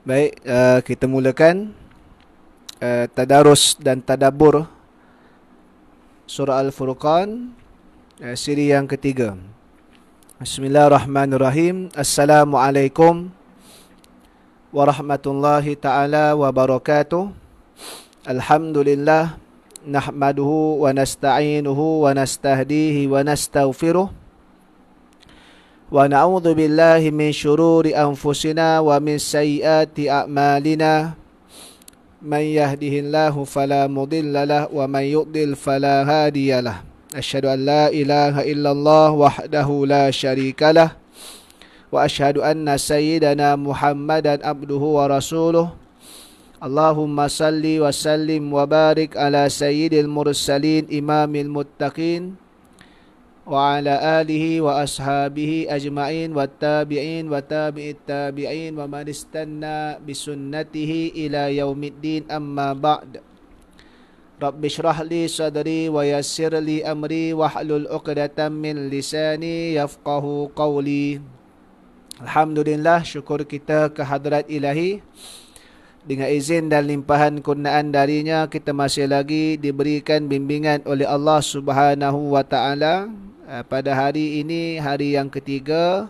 Baik, kita mulakan tadarus dan tadabbur surah Al-Furqan, siri yang ketiga. Bismillahirrahmanirrahim. Assalamualaikum warahmatullahi taala wabarakatuh. Alhamdulillah, nahmaduhu wa nasta'inuhu wa nastahdihi wa nastaghfiruh. Wa na'udzu billahi min syururi anfusina wa min sayyiati a'malina. Man yahdihillahu fala mudilla lahu wa man yudlil fala hadiyalah. Asyhadu an la ilaha illallah wahdahu la syarikalah wa asyhadu anna sayyidana Muhammadan abduhu wa rasuluh. Allahumma salli wa sallim wa barik ala sayyidil mursalin imamil muttaqin wa ala alihi wa ashabihi ajma'in wa tabi'in wa tabi'it tabi'in wa man istanna bisunnatihi ila yaumiddin, amma ba'd. Rabbi shrah li sadri wa yassir li amri wahlul 'uqdatam min lisani yafqahu qawli. Alhamdulillah, syukur kita ke hadrat ilahi. Dengan izin dan limpahan kurniaan darinya, kita masih lagi diberikan bimbingan oleh Allah Subhanahu wa ta'ala pada hari ini, hari yang ketiga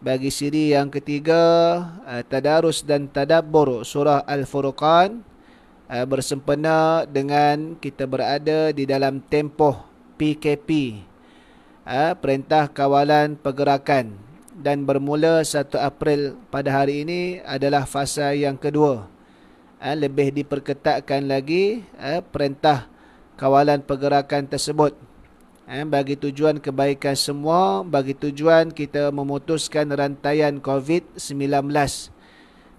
bagi siri yang ketiga, tadarus dan tadabbur surah Al-Furqan, bersempena dengan kita berada di dalam tempoh PKP, Perintah Kawalan Pergerakan, dan bermula 1 April pada hari ini adalah fasa yang kedua. Lebih diperketatkan lagi Perintah Kawalan Pergerakan tersebut bagi tujuan kebaikan semua, bagi tujuan kita memutuskan rantaian COVID-19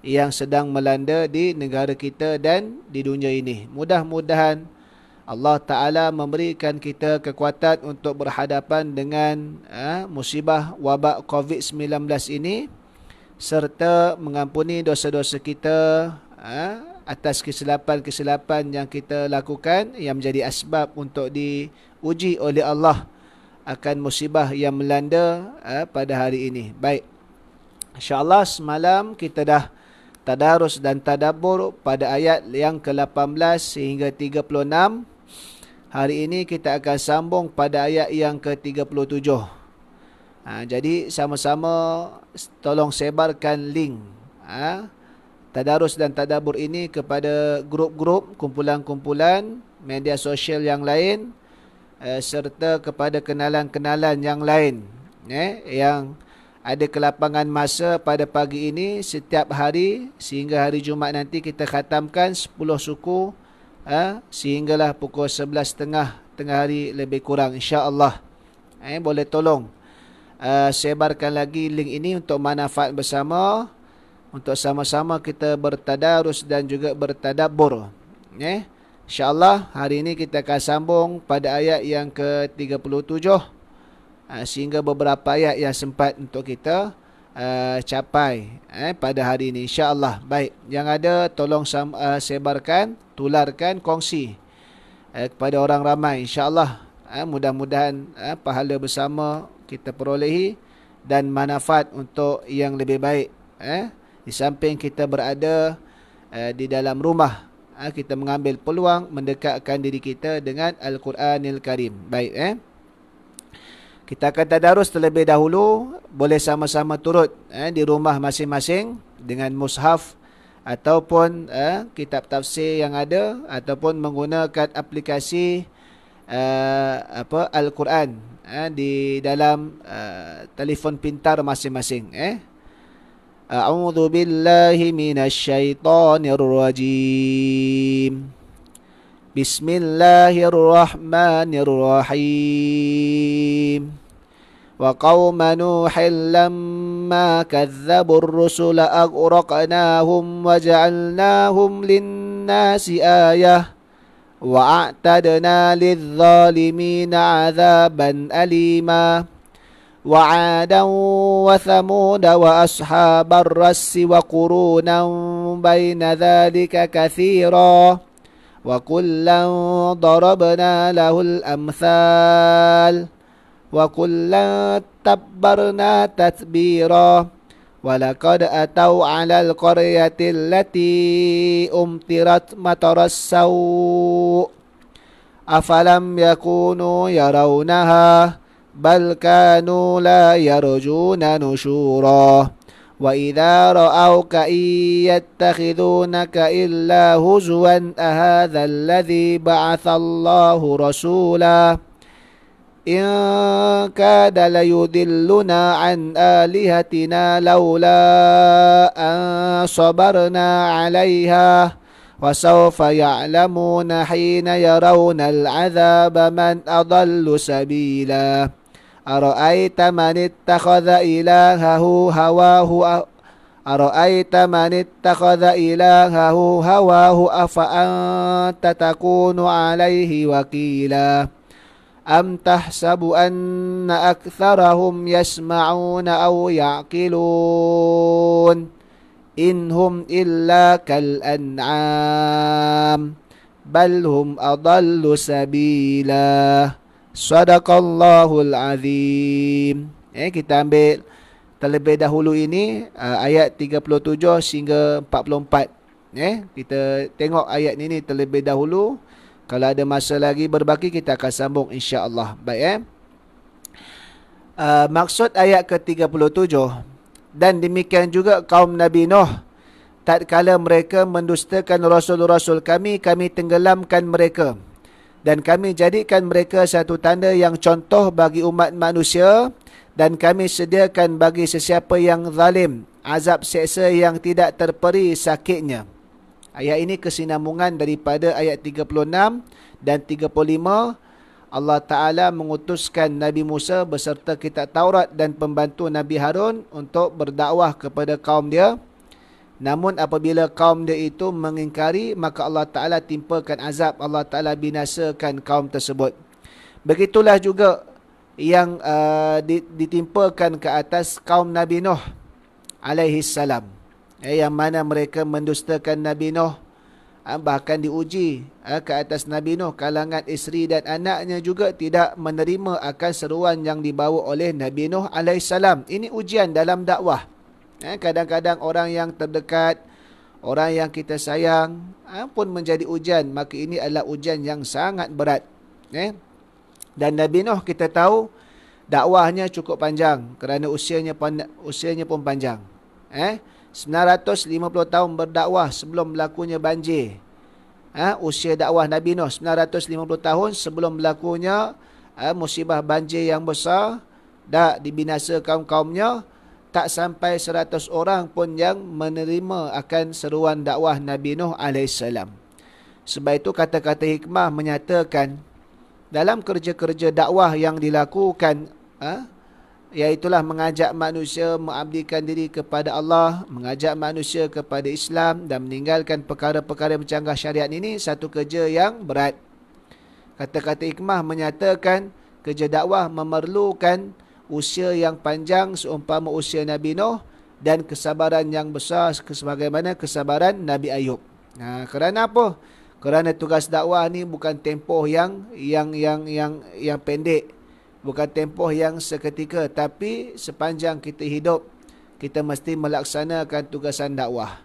yang sedang melanda di negara kita dan di dunia ini. Mudah-mudahan Allah Ta'ala memberikan kita kekuatan untuk berhadapan dengan musibah wabak COVID-19 ini, serta mengampuni dosa-dosa kita atas kesilapan-kesilapan yang kita lakukan yang menjadi asbab untuk diuji oleh Allah akan musibah yang melanda pada hari ini. Baik, insya-Allah semalam kita dah tadarus dan tadabbur pada ayat yang ke-18 sehingga 36. Hari ini kita akan sambung pada ayat yang ke-37. Jadi sama-sama tolong sebarkan link tadarus dan tadabbur ini kepada grup-grup, kumpulan-kumpulan media sosial yang lain, serta kepada kenalan-kenalan yang lain yang ada kelapangan masa pada pagi ini setiap hari sehingga hari Jumaat nanti kita khatamkan 10 suku sehinggalah pukul 11.30 tengah hari lebih kurang, insya-Allah. Boleh tolong sebarkan lagi link ini untuk manfaat bersama, untuk sama-sama kita bertadarus dan juga bertadabbur. InsyaAllah hari ini kita akan sambung pada ayat yang ke-37 sehingga beberapa ayat yang sempat untuk kita capai pada hari ini, insyaAllah. Baik, yang ada tolong sebarkan, tularkan, kongsi kepada orang ramai, insyaAllah. Mudah-mudahan pahala bersama kita perolehi dan manfaat untuk yang lebih baik. Di samping kita berada di dalam rumah, kita mengambil peluang mendekatkan diri kita dengan Al-Quranil Karim. Baik, kita akan tadarus terlebih dahulu. Boleh sama-sama turut di rumah masing-masing dengan mushaf ataupun kitab tafsir yang ada, ataupun menggunakan aplikasi Al-Quran di dalam telefon pintar masing-masing. A'udzu billahi minasyaitonir rajim. Bismillahirrahmanirrahim. Wa qauma nuhin lamma kadzdzabur rusula aghraqnahum wa ja'alnahum lin-nasi ayah wa a'tadna lidh-dhalimina 'adzaban alima. وعادا وثمود وأصحاب الرس وقرونا بين ذلك كثيرا وكلا ضربنا له الأمثال وكلا تبرنا تتبيرا walaqad atau 'alal qaryati allati umtirat mataras saw afalam yakunu yarawnaha bal kanu la yarjuna nusyura wa idza ra'awka yattakhidunaka illa huzwan ahadha alladhi ba'atha Allahu rasula in kada layudilluna an alihatina laula an sabarna 'alaiha wa sawfa ya'lamuna hina yarawna al'adzaba man adallu sabila ara'aita man ittakhadha ilahahu hawahu ara'aita man ittakhadha ilahahu hawahu afa anta takunu 'alaihi wakila am tahsabu anna aktsarahum yasma'una aw ya'qilun inhum illa kal an'am bal hum adallu sabila. Sadaqallahul azim. Kita ambil terlebih dahulu ini ayat 37 hingga 44. Kita tengok ayat ini terlebih dahulu. Kalau ada masa lagi berbaki kita akan sambung insya-Allah. Baik. Maksud ayat ke-37, dan demikian juga kaum Nabi Nuh, tatkala mereka mendustakan rasul-rasul kami, kami tenggelamkan mereka. Dan kami jadikan mereka satu tanda yang contoh bagi umat manusia, dan kami sediakan bagi sesiapa yang zalim azab seksa yang tidak terperi sakitnya. Ayat ini kesinambungan daripada ayat 36 dan 35. Allah Ta'ala mengutuskan Nabi Musa beserta kitab Taurat dan pembantu Nabi Harun untuk berdakwah kepada kaum dia. Namun apabila kaum dia itu mengingkari, maka Allah Ta'ala timpakan azab, Allah Ta'ala binasakan kaum tersebut. Begitulah juga yang ditimpakan ke atas kaum Nabi Nuh alaihi salam, yang mana mereka mendustakan Nabi Nuh, bahkan diuji ke atas Nabi Nuh, kalangan isteri dan anaknya juga tidak menerima akan seruan yang dibawa oleh Nabi Nuh alaihi salam. Ini ujian dalam dakwah. Kadang-kadang orang yang terdekat, orang yang kita sayang pun menjadi ujian. Maka ini adalah ujian yang sangat berat. Dan Nabi Nuh kita tahu dakwahnya cukup panjang kerana usianya pun panjang. 950 tahun berdakwah sebelum berlakunya banjir. Usia dakwah Nabi Nuh 950 tahun sebelum berlakunya musibah banjir yang besar. Dah dibinasa kaum-kaumnya. Tak sampai 100 orang pun yang menerima akan seruan dakwah Nabi Nuh AS. Sebab itu kata-kata hikmah menyatakan dalam kerja-kerja dakwah yang dilakukan, iaitulah mengajak manusia mengabdikan diri kepada Allah, mengajak manusia kepada Islam dan meninggalkan perkara-perkara yang mencanggah syariat, ini satu kerja yang berat. Kata-kata hikmah menyatakan kerja dakwah memerlukan usia yang panjang seumpama usia Nabi Nuh dan kesabaran yang besar sebagaimana kesabaran Nabi Ayub. Kerana apa? Kerana tugas dakwah ni bukan tempoh yang pendek, bukan tempoh yang seketika, tapi sepanjang kita hidup kita mesti melaksanakan tugasan dakwah.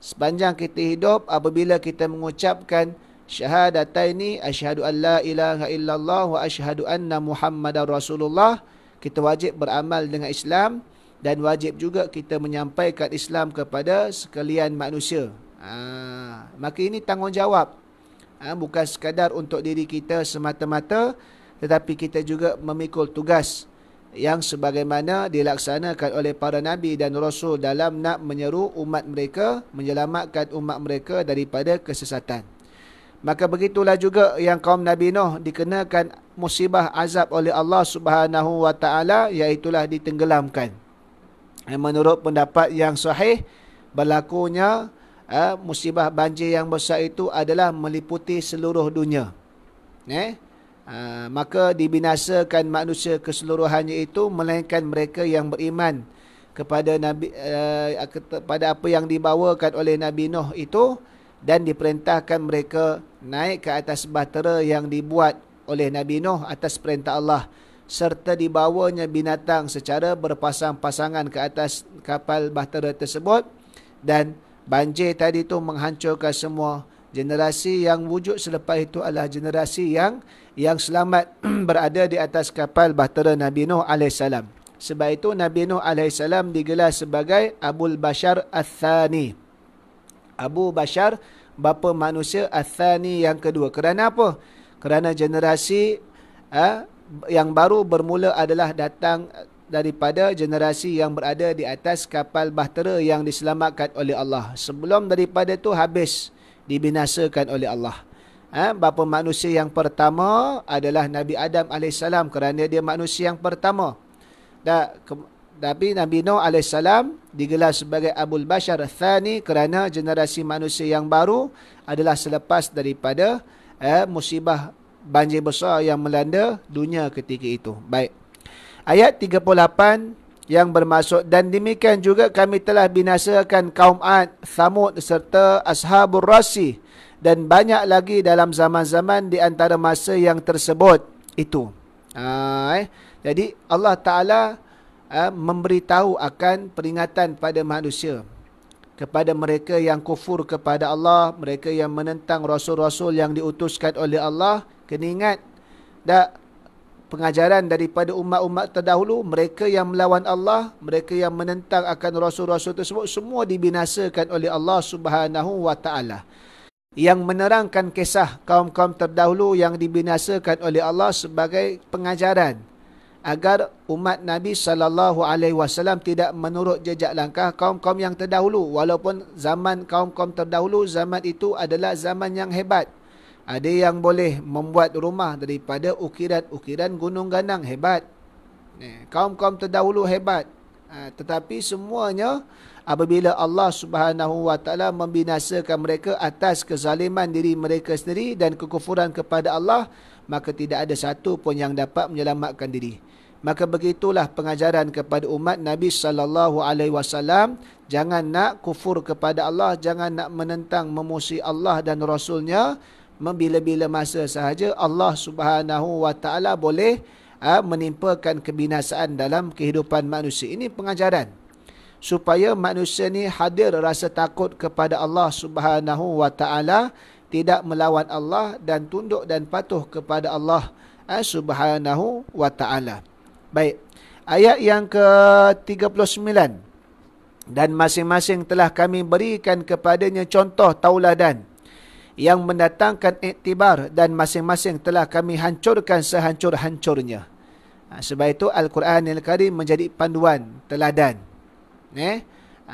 Sepanjang kita hidup, apabila kita mengucapkan syahadataini asyhadu an la ilaha illallah wa asyhadu anna muhammadar rasulullah, kita wajib beramal dengan Islam dan wajib juga kita menyampaikan Islam kepada sekalian manusia. Maka ini tanggungjawab, bukan sekadar untuk diri kita semata-mata, tetapi kita juga memikul tugas yang sebagaimana dilaksanakan oleh para nabi dan rasul dalam nak menyeru umat mereka, menyelamatkan umat mereka daripada kesesatan. Maka begitulah juga yang kaum Nabi Nuh dikenakan musibah azab oleh Allah Subhanahu wa taala, iaitulah ditenggelamkan. Menurut pendapat yang sahih, berlakunya musibah banjir yang besar itu adalah meliputi seluruh dunia. Maka dibinasakan manusia keseluruhannya itu, melainkan mereka yang beriman kepada Nabi, kepada apa yang dibawakan oleh Nabi Nuh itu, dan diperintahkan mereka naik ke atas bahtera yang dibuat oleh Nabi Nuh atas perintah Allah, serta dibawanya binatang secara berpasang-pasangan ke atas kapal bahtera tersebut, dan banjir tadi tu menghancurkan semua. Generasi yang wujud selepas itu adalah generasi yang selamat berada di atas kapal bahtera Nabi Nuh alaihissalam. Sebab itu Nabi Nuh alaihissalam digelar sebagai Abul Bashar Ats-Tsani. Abu Bashar, bapa manusia, Ats-Tsani yang kedua. Kerana apa? Kerana generasi yang baru bermula adalah datang daripada generasi yang berada di atas kapal bahtera yang diselamatkan oleh Allah. Sebelum daripada itu habis, dibinasakan oleh Allah. Bapa manusia yang pertama adalah Nabi Adam AS, kerana dia manusia yang pertama. Tapi Nabi Nuh AS digelar sebagai Abul Bashar Ats-Tsani kerana generasi manusia yang baru adalah selepas daripada musibah banjir besar yang melanda dunia ketika itu. Baik. Ayat 38 yang bermaksud, dan demikian juga kami telah binasakan kaum Ad, Thamud serta Ashabur Rasi, dan banyak lagi dalam zaman-zaman di antara masa yang tersebut itu. Jadi Allah Ta'ala memberitahu akan peringatan pada manusia, kepada mereka yang kufur kepada Allah, mereka yang menentang rasul-rasul yang diutuskan oleh Allah. Kena ingat, pengajaran daripada umat-umat terdahulu, mereka yang melawan Allah, mereka yang menentang akan rasul-rasul tersebut, semua dibinasakan oleh Allah Subhanahu wa Ta'ala. Yang menerangkan kisah kaum-kaum terdahulu yang dibinasakan oleh Allah sebagai pengajaran agar umat Nabi SAW tidak menurut jejak langkah kaum-kaum yang terdahulu. Walaupun zaman kaum-kaum terdahulu, zaman itu adalah zaman yang hebat. Ada yang boleh membuat rumah daripada ukiran-ukiran gunung ganang, hebat. Kaum-kaum terdahulu hebat. Tetapi semuanya apabila Allah Subhanahu wa Ta'ala membinasakan mereka atas kezaliman diri mereka sendiri dan kekufuran kepada Allah, maka tidak ada satu pun yang dapat menyelamatkan diri. Maka begitulah pengajaran kepada umat Nabi SAW. Jangan nak kufur kepada Allah, jangan nak menentang, memusuhi Allah dan Rasulnya. Bila-bila masa sahaja Allah Subhanahu wa Ta'ala boleh menimpakan kebinasaan dalam kehidupan manusia. Ini pengajaran supaya manusia ni hadir rasa takut kepada Allah Subhanahu wa Ta'ala, tidak melawan Allah dan tunduk dan patuh kepada Allah Subhanahu wa Ta'ala. Baik, ayat yang ke-39. Dan masing-masing telah kami berikan kepadanya contoh tauladan yang mendatangkan iktibar, dan masing-masing telah kami hancurkan sehancur-hancurnya. Sebab itu Al-Quran Al-Karim menjadi panduan, teladan.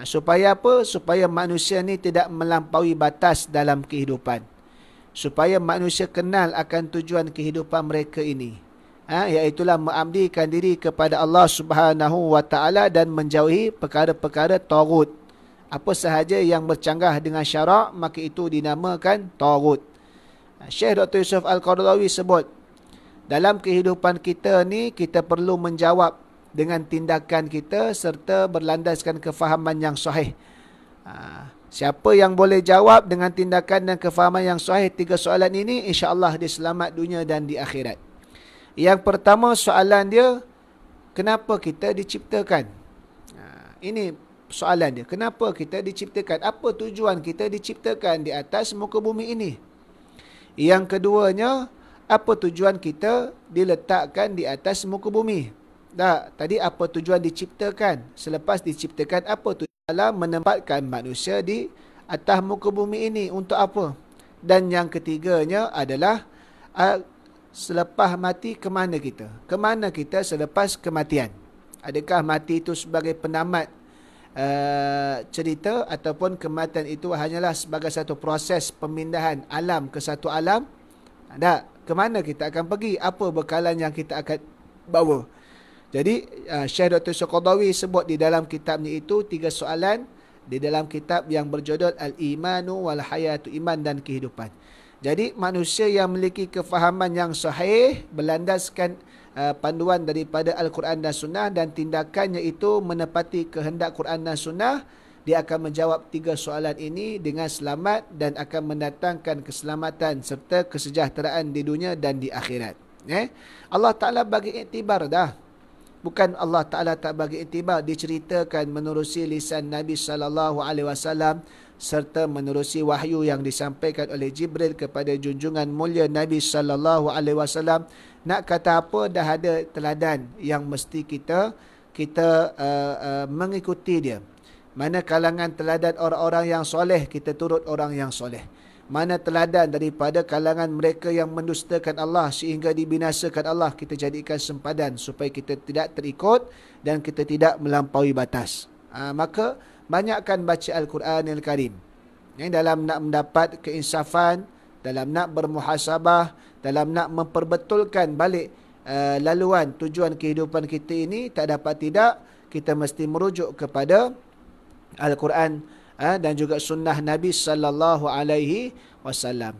Supaya apa? Supaya manusia ni tidak melampaui batas dalam kehidupan. Supaya manusia kenal akan tujuan kehidupan mereka ini. Iaitulah mengabdikan diri kepada Allah Subhanahu wa Ta'ala dan menjauhi perkara-perkara taghut. Apa sahaja yang bercanggah dengan syarak, maka itu dinamakan taghut. Syekh Dr. Yusuf Al-Qaradawi sebut, dalam kehidupan kita ni, kita perlu menjawab dengan tindakan kita serta berlandaskan kefahaman yang sahih. Siapa yang boleh jawab dengan tindakan dan kefahaman yang sahih tiga soalan ini, insya-Allah dia selamat dunia dan di akhirat. Yang pertama soalan dia, kenapa kita diciptakan? Ini soalan dia, kenapa kita diciptakan? Apa tujuan kita diciptakan di atas muka bumi ini? Yang keduanya, apa tujuan kita diletakkan di atas muka bumi? Tadi apa tujuan diciptakan? Selepas diciptakan, apa tujuan dalam menempatkan manusia di atas muka bumi ini? Untuk apa? Dan yang ketiganya adalah selepas mati ke mana kita? Ke mana kita selepas kematian? Adakah mati itu sebagai penamat cerita, ataupun kematian itu hanyalah sebagai satu proses pemindahan alam ke satu alam? Ke mana kita akan pergi? Apa bekalan yang kita akan bawa? Jadi Syekh Dr. Qaradawi sebut di dalam kitabnya itu tiga soalan di dalam kitab yang berjudul Al-Imanu wal Hayatu, iman dan kehidupan. Jadi manusia yang memiliki kefahaman yang sahih, berlandaskan panduan daripada Al-Quran dan Sunnah, dan tindakannya itu menepati kehendak Quran dan Sunnah, dia akan menjawab tiga soalan ini dengan selamat dan akan mendatangkan keselamatan serta kesejahteraan di dunia dan di akhirat. Allah Ta'ala bagi iktibar dah. Bukan Allah Ta'ala tak bagi iktibar, diceritakan menerusi lisan Nabi SAW serta menerusi wahyu yang disampaikan oleh Jibril kepada junjungan mulia Nabi SAW. Nak kata apa, dah ada teladan yang mesti kita mengikuti dia. Mana kalangan teladan orang-orang yang soleh, kita turut orang yang soleh. Mana teladan daripada kalangan mereka yang mendustakan Allah sehingga dibinasakan Allah, kita jadikan sempadan supaya kita tidak terikut dan kita tidak melampaui batas. Maka banyakkan baca Al-Quranul Karim. Dalam nak mendapat keinsafan, dalam nak bermuhasabah, dalam nak memperbetulkan balik laluan tujuan kehidupan kita ini, tak dapat tidak kita mesti merujuk kepada Al-Quran dan juga sunnah Nabi sallallahu alaihi wasallam.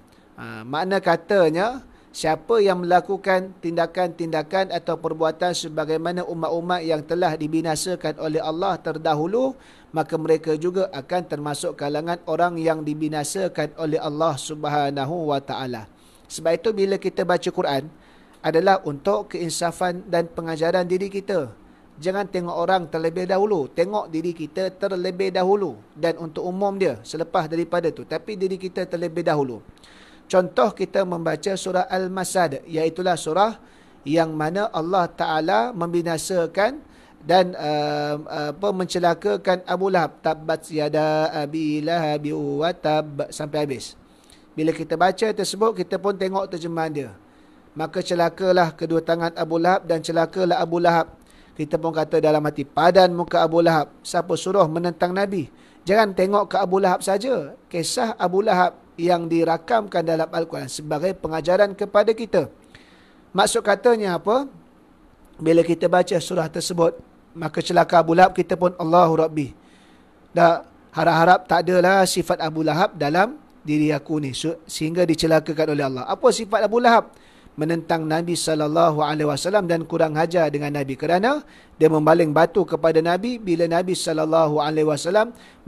Makna katanya, siapa yang melakukan tindakan-tindakan atau perbuatan sebagaimana umat-umat yang telah dibinasakan oleh Allah terdahulu, maka mereka juga akan termasuk kalangan orang yang dibinasakan oleh Allah Subhanahu wa taala. Sebab itu bila kita baca Quran adalah untuk keinsafan dan pengajaran diri kita. Jangan tengok orang terlebih dahulu, tengok diri kita terlebih dahulu, dan untuk umum dia selepas daripada tu, tapi diri kita terlebih dahulu. Contoh kita membaca surah Al-Masad, iaitulah surah yang mana Allah Ta'ala membinasakan dan mencelakakan Abu Lahab. Tabbat yada abi lahabi wa tab, sampai habis. Bila kita baca tersebut, kita pun tengok terjemahan dia. Maka celakalah kedua tangan Abu Lahab dan celakalah Abu Lahab. Kita pun kata dalam hati, padan muka Abu Lahab. Siapa suruh menentang Nabi? Jangan tengok ke Abu Lahab saja. Kisah Abu Lahab yang dirakamkan dalam Al-Quran sebagai pengajaran kepada kita. Maksud katanya apa? Bila kita baca surah tersebut, maka celaka Abu Lahab, kita pun Allahu Rabbi. Dah harap-harap tak adalah sifat Abu Lahab dalam diri aku ni, sehingga dicelakakan oleh Allah. Apa sifat Abu Lahab? Menentang Nabi SAW dan kurang hajar dengan Nabi, kerana dia membaling batu kepada Nabi bila Nabi SAW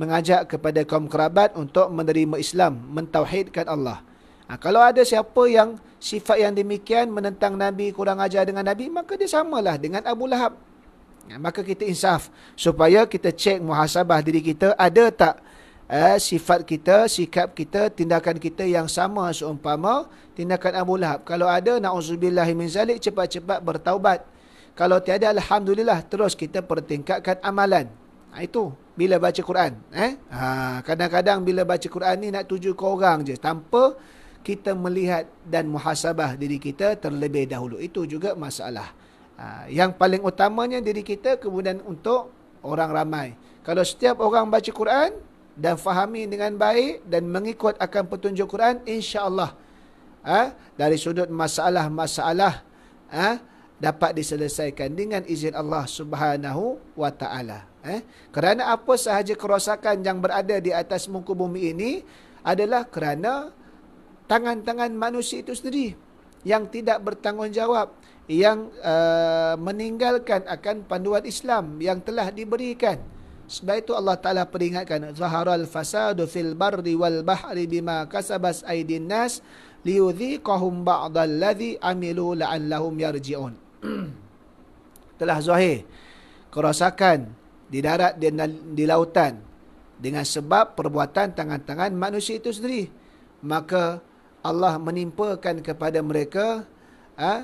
mengajak kepada kaum kerabat untuk menerima Islam, mentauhidkan Allah. Kalau ada siapa yang sifat yang demikian, menentang Nabi, kurang ajar dengan Nabi, maka dia samalah dengan Abu Lahab. Maka kita insaf supaya kita cek muhasabah diri kita, ada tak sifat kita, sikap kita, tindakan kita yang sama seumpama tindakan Abu Lahab. Kalau ada, na'udzubillahi min zalik, cepat-cepat bertaubat. Kalau tiada, alhamdulillah, terus kita pertingkatkan amalan. Itu bila baca Quran. Kadang-kadang bila baca Quran ni nak tuju ke orang je, tanpa kita melihat dan muhasabah diri kita terlebih dahulu. Itu juga masalah. Yang paling utamanya diri kita, kemudian untuk orang ramai. Kalau setiap orang baca Quran dan fahami dengan baik dan mengikut akan petunjuk Quran, insya-Allah dari sudut masalah-masalah dapat diselesaikan dengan izin Allah Subhanahu wa taala. Kerana apa sahaja kerosakan yang berada di atas muka bumi ini adalah kerana tangan-tangan manusia itu sendiri yang tidak bertanggungjawab, yang meninggalkan akan panduan Islam yang telah diberikan. Sebab itu Allah Ta'ala peringatkan, zaharal fasadu fil barri wal bahri bima kasabas aydin nas liyudhiqahum ba'dalladhi amilu la'allahum yarji'un. Telah zahir kerosakan di darat dan di lautan dengan sebab perbuatan tangan-tangan manusia itu sendiri. Maka Allah menimpakan kepada mereka,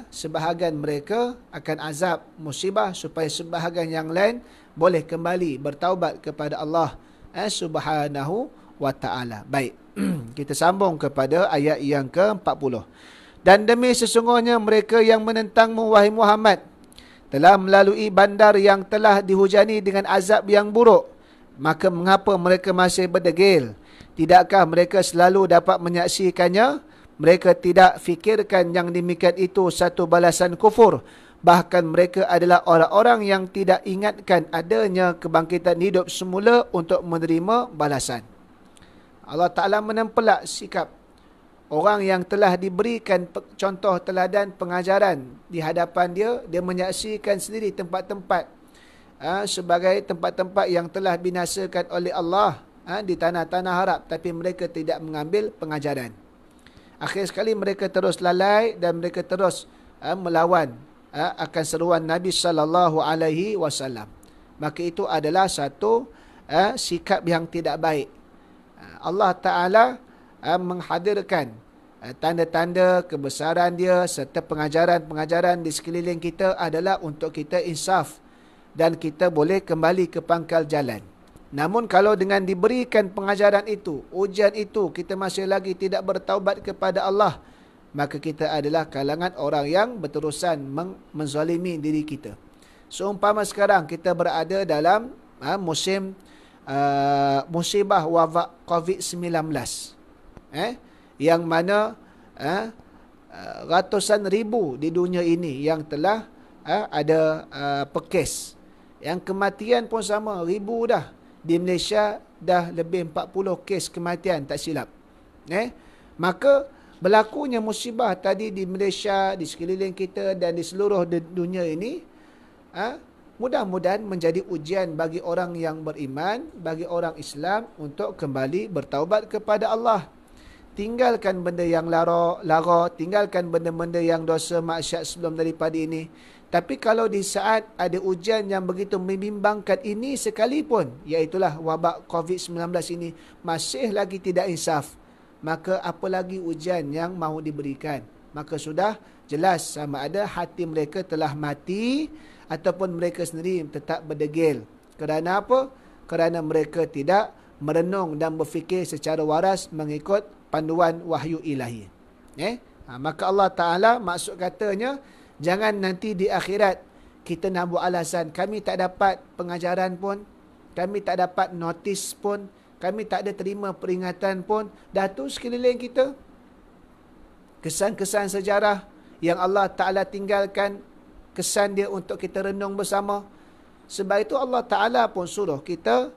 sebahagian mereka akan azab musibah, supaya sebahagian yang lain boleh kembali bertaubat kepada Allah Subhanahu wa ta'ala. Baik, kita sambung kepada ayat yang ke-40. Dan demi sesungguhnya mereka yang menentangmu, wahai Muhammad, telah melalui bandar yang telah dihujani dengan azab yang buruk. Maka mengapa mereka masih berdegil? Tidakkah mereka selalu dapat menyaksikannya? Mereka tidak fikirkan yang demikian itu satu balasan kufur. Bahkan mereka adalah orang-orang yang tidak ingatkan adanya kebangkitan hidup semula untuk menerima balasan. Allah Ta'ala menempelak sikap orang yang telah diberikan contoh teladan pengajaran di hadapan dia. Dia menyaksikan sendiri tempat-tempat sebagai tempat-tempat yang telah binasakan oleh Allah di tanah-tanah Arab, tapi mereka tidak mengambil pengajaran. Akhir sekali mereka terus lalai dan mereka terus melawan akan seruan Nabi sallallahu alaihi wasallam. Maka itu adalah satu sikap yang tidak baik. Allah Ta'ala menghadirkan tanda-tanda kebesaran dia serta pengajaran-pengajaran di sekeliling kita adalah untuk kita insaf dan kita boleh kembali ke pangkal jalan. Namun kalau dengan diberikan pengajaran itu, ujian itu, kita masih lagi tidak bertaubat kepada Allah, maka kita adalah kalangan orang yang berterusan menzalimi diri kita. Seumpama sekarang kita berada dalam musim musibah wabak COVID-19, yang mana ratusan ribu di dunia ini yang telah ada pekes. Yang kematian pun sama, ribu dah. Di Malaysia dah lebih 40 kes kematian, tak silap. Maka berlakunya musibah tadi di Malaysia, di sekeliling kita dan di seluruh dunia ini, mudah-mudahan menjadi ujian bagi orang yang beriman, bagi orang Islam untuk kembali bertaubat kepada Allah. Tinggalkan benda yang lara, tinggalkan benda-benda yang dosa maksiat sebelum daripada ini. Tapi kalau di saat ada ujian yang begitu membimbangkan ini sekalipun, iaitulah wabak COVID-19 ini, masih lagi tidak insaf, maka apa lagi ujian yang mahu diberikan? Maka sudah jelas sama ada hati mereka telah mati ataupun mereka sendiri tetap berdegil. Kerana apa? Kerana mereka tidak merenung dan berfikir secara waras mengikut panduan wahyu ilahi. Maka Allah Ta'ala maksud katanya, jangan nanti di akhirat kita nak buat alasan, kami tak dapat pengajaran pun, kami tak dapat notis pun, kami tak ada terima peringatan pun. Dah tu sekeliling kita, kesan-kesan sejarah yang Allah Ta'ala tinggalkan, kesan dia untuk kita renung bersama. Sebab itu Allah Ta'ala pun suruh kita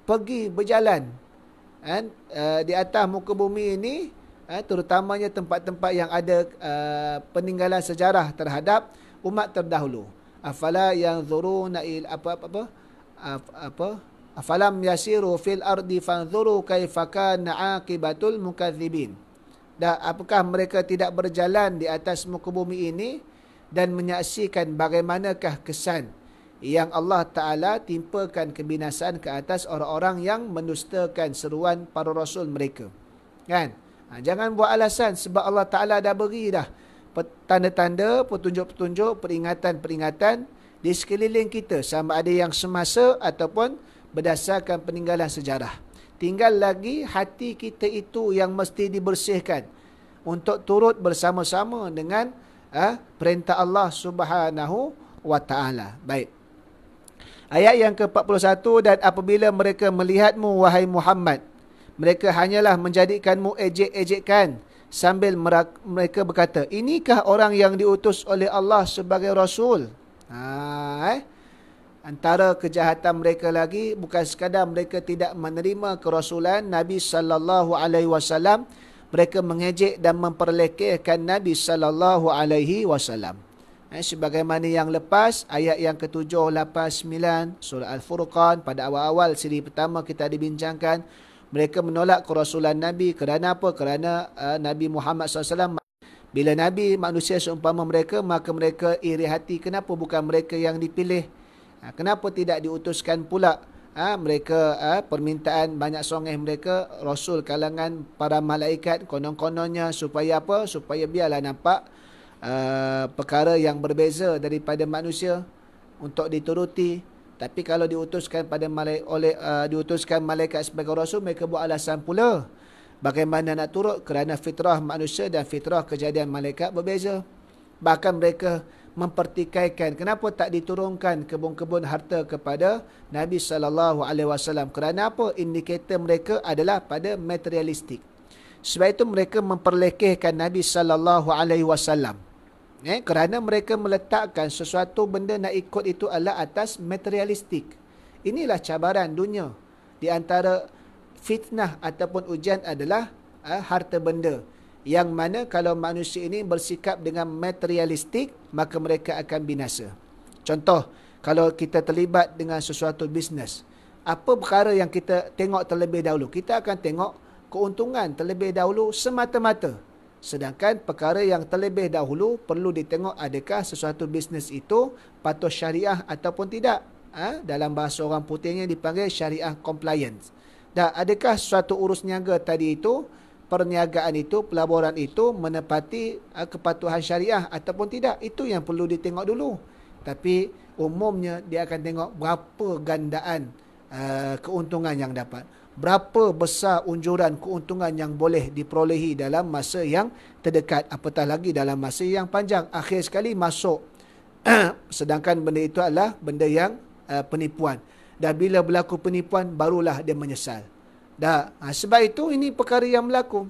pergi berjalan di atas muka bumi ini, terutamanya tempat-tempat yang ada peninggalan sejarah terhadap umat terdahulu. Afala yanzuruna afalam yasiru fil ardi fanzuru kaifa kana aqibatul mukadzibin. Dan apakah mereka tidak berjalan di atas muka bumi ini dan menyaksikan bagaimanakah kesan yang Allah Ta'ala timpakan kebinasaan ke atas orang-orang yang mendustakan seruan para rasul mereka. Kan? Jangan buat alasan, sebab Allah Ta'ala dah beri dah tanda-tanda, petunjuk-petunjuk, peringatan-peringatan di sekeliling kita, sama ada yang semasa ataupun berdasarkan peninggalan sejarah. Tinggal lagi hati kita itu yang mesti dibersihkan untuk turut bersama-sama dengan perintah Allah Subhanahu wa Ta'ala. Baik. Ayat yang ke-41, dan apabila mereka melihatmu, wahai Muhammad, mereka hanyalah menjadikanmu ejek-ejekkan sambil mereka berkata, inikah orang yang diutus oleh Allah sebagai Rasul? Antara kejahatan mereka lagi, bukan sekadar mereka tidak menerima kerasulan Nabi sallallahu alaihi wasallam, mereka mengejek dan memperlekehkan Nabi sallallahu alaihi wasallam. Sebagaimana yang lepas, ayat yang ke-7, 8, 9 surah Al-Furqan, pada awal-awal siri pertama kita dibincangkan, mereka menolak kerasulan Nabi. Kerana apa? Kerana Nabi Muhammad SAW, bila Nabi manusia seumpama mereka, maka mereka iri hati. Kenapa bukan mereka yang dipilih? Kenapa tidak diutuskan pula mereka? Permintaan banyak songeh mereka, Rasul kalangan para malaikat, konon-kononnya supaya apa? Supaya biarlah nampak perkara yang berbeza daripada manusia untuk dituruti. Tapi kalau diutuskan diutuskan malaikat sebagai rasul, mereka buat alasan pula. Bagaimana nak turut? Kerana fitrah manusia dan fitrah kejadian malaikat berbeza. Bahkan mereka mempertikaikan, kenapa tak diturunkan kebun-kebun harta kepada Nabi SAW? Kerana apa? Indikator mereka adalah pada materialistik. Sebab itu mereka memperlekehkan Nabi SAW. Kerana mereka meletakkan sesuatu benda nak ikut itu adalah atas materialistik. Inilah cabaran dunia. Di antara fitnah ataupun ujian adalah harta benda. Yang mana kalau manusia ini bersikap dengan materialistik, maka mereka akan binasa. Contoh, kalau kita terlibat dengan sesuatu bisnes, apa perkara yang kita tengok terlebih dahulu? Kita akan tengok keuntungan terlebih dahulu semata-mata. Sedangkan perkara yang terlebih dahulu perlu ditengok adakah sesuatu bisnes itu patuh syariah ataupun tidak. Dalam bahasa orang putihnya dipanggil syariah compliance. Dan adakah suatu urus niaga tadi itu, perniagaan itu, pelaburan itu menepati kepatuhan syariah ataupun tidak. Itu yang perlu ditengok dulu. Tapi umumnya dia akan tengok berapa gandaan keuntungan yang dapat. Berapa besar unjuran keuntungan yang boleh diperolehi dalam masa yang terdekat, apatah lagi dalam masa yang panjang. Akhir sekali masuk sedangkan benda itu adalah benda yang penipuan. Dan bila berlaku penipuan, barulah dia menyesal. Sebab itu ini perkara yang berlaku.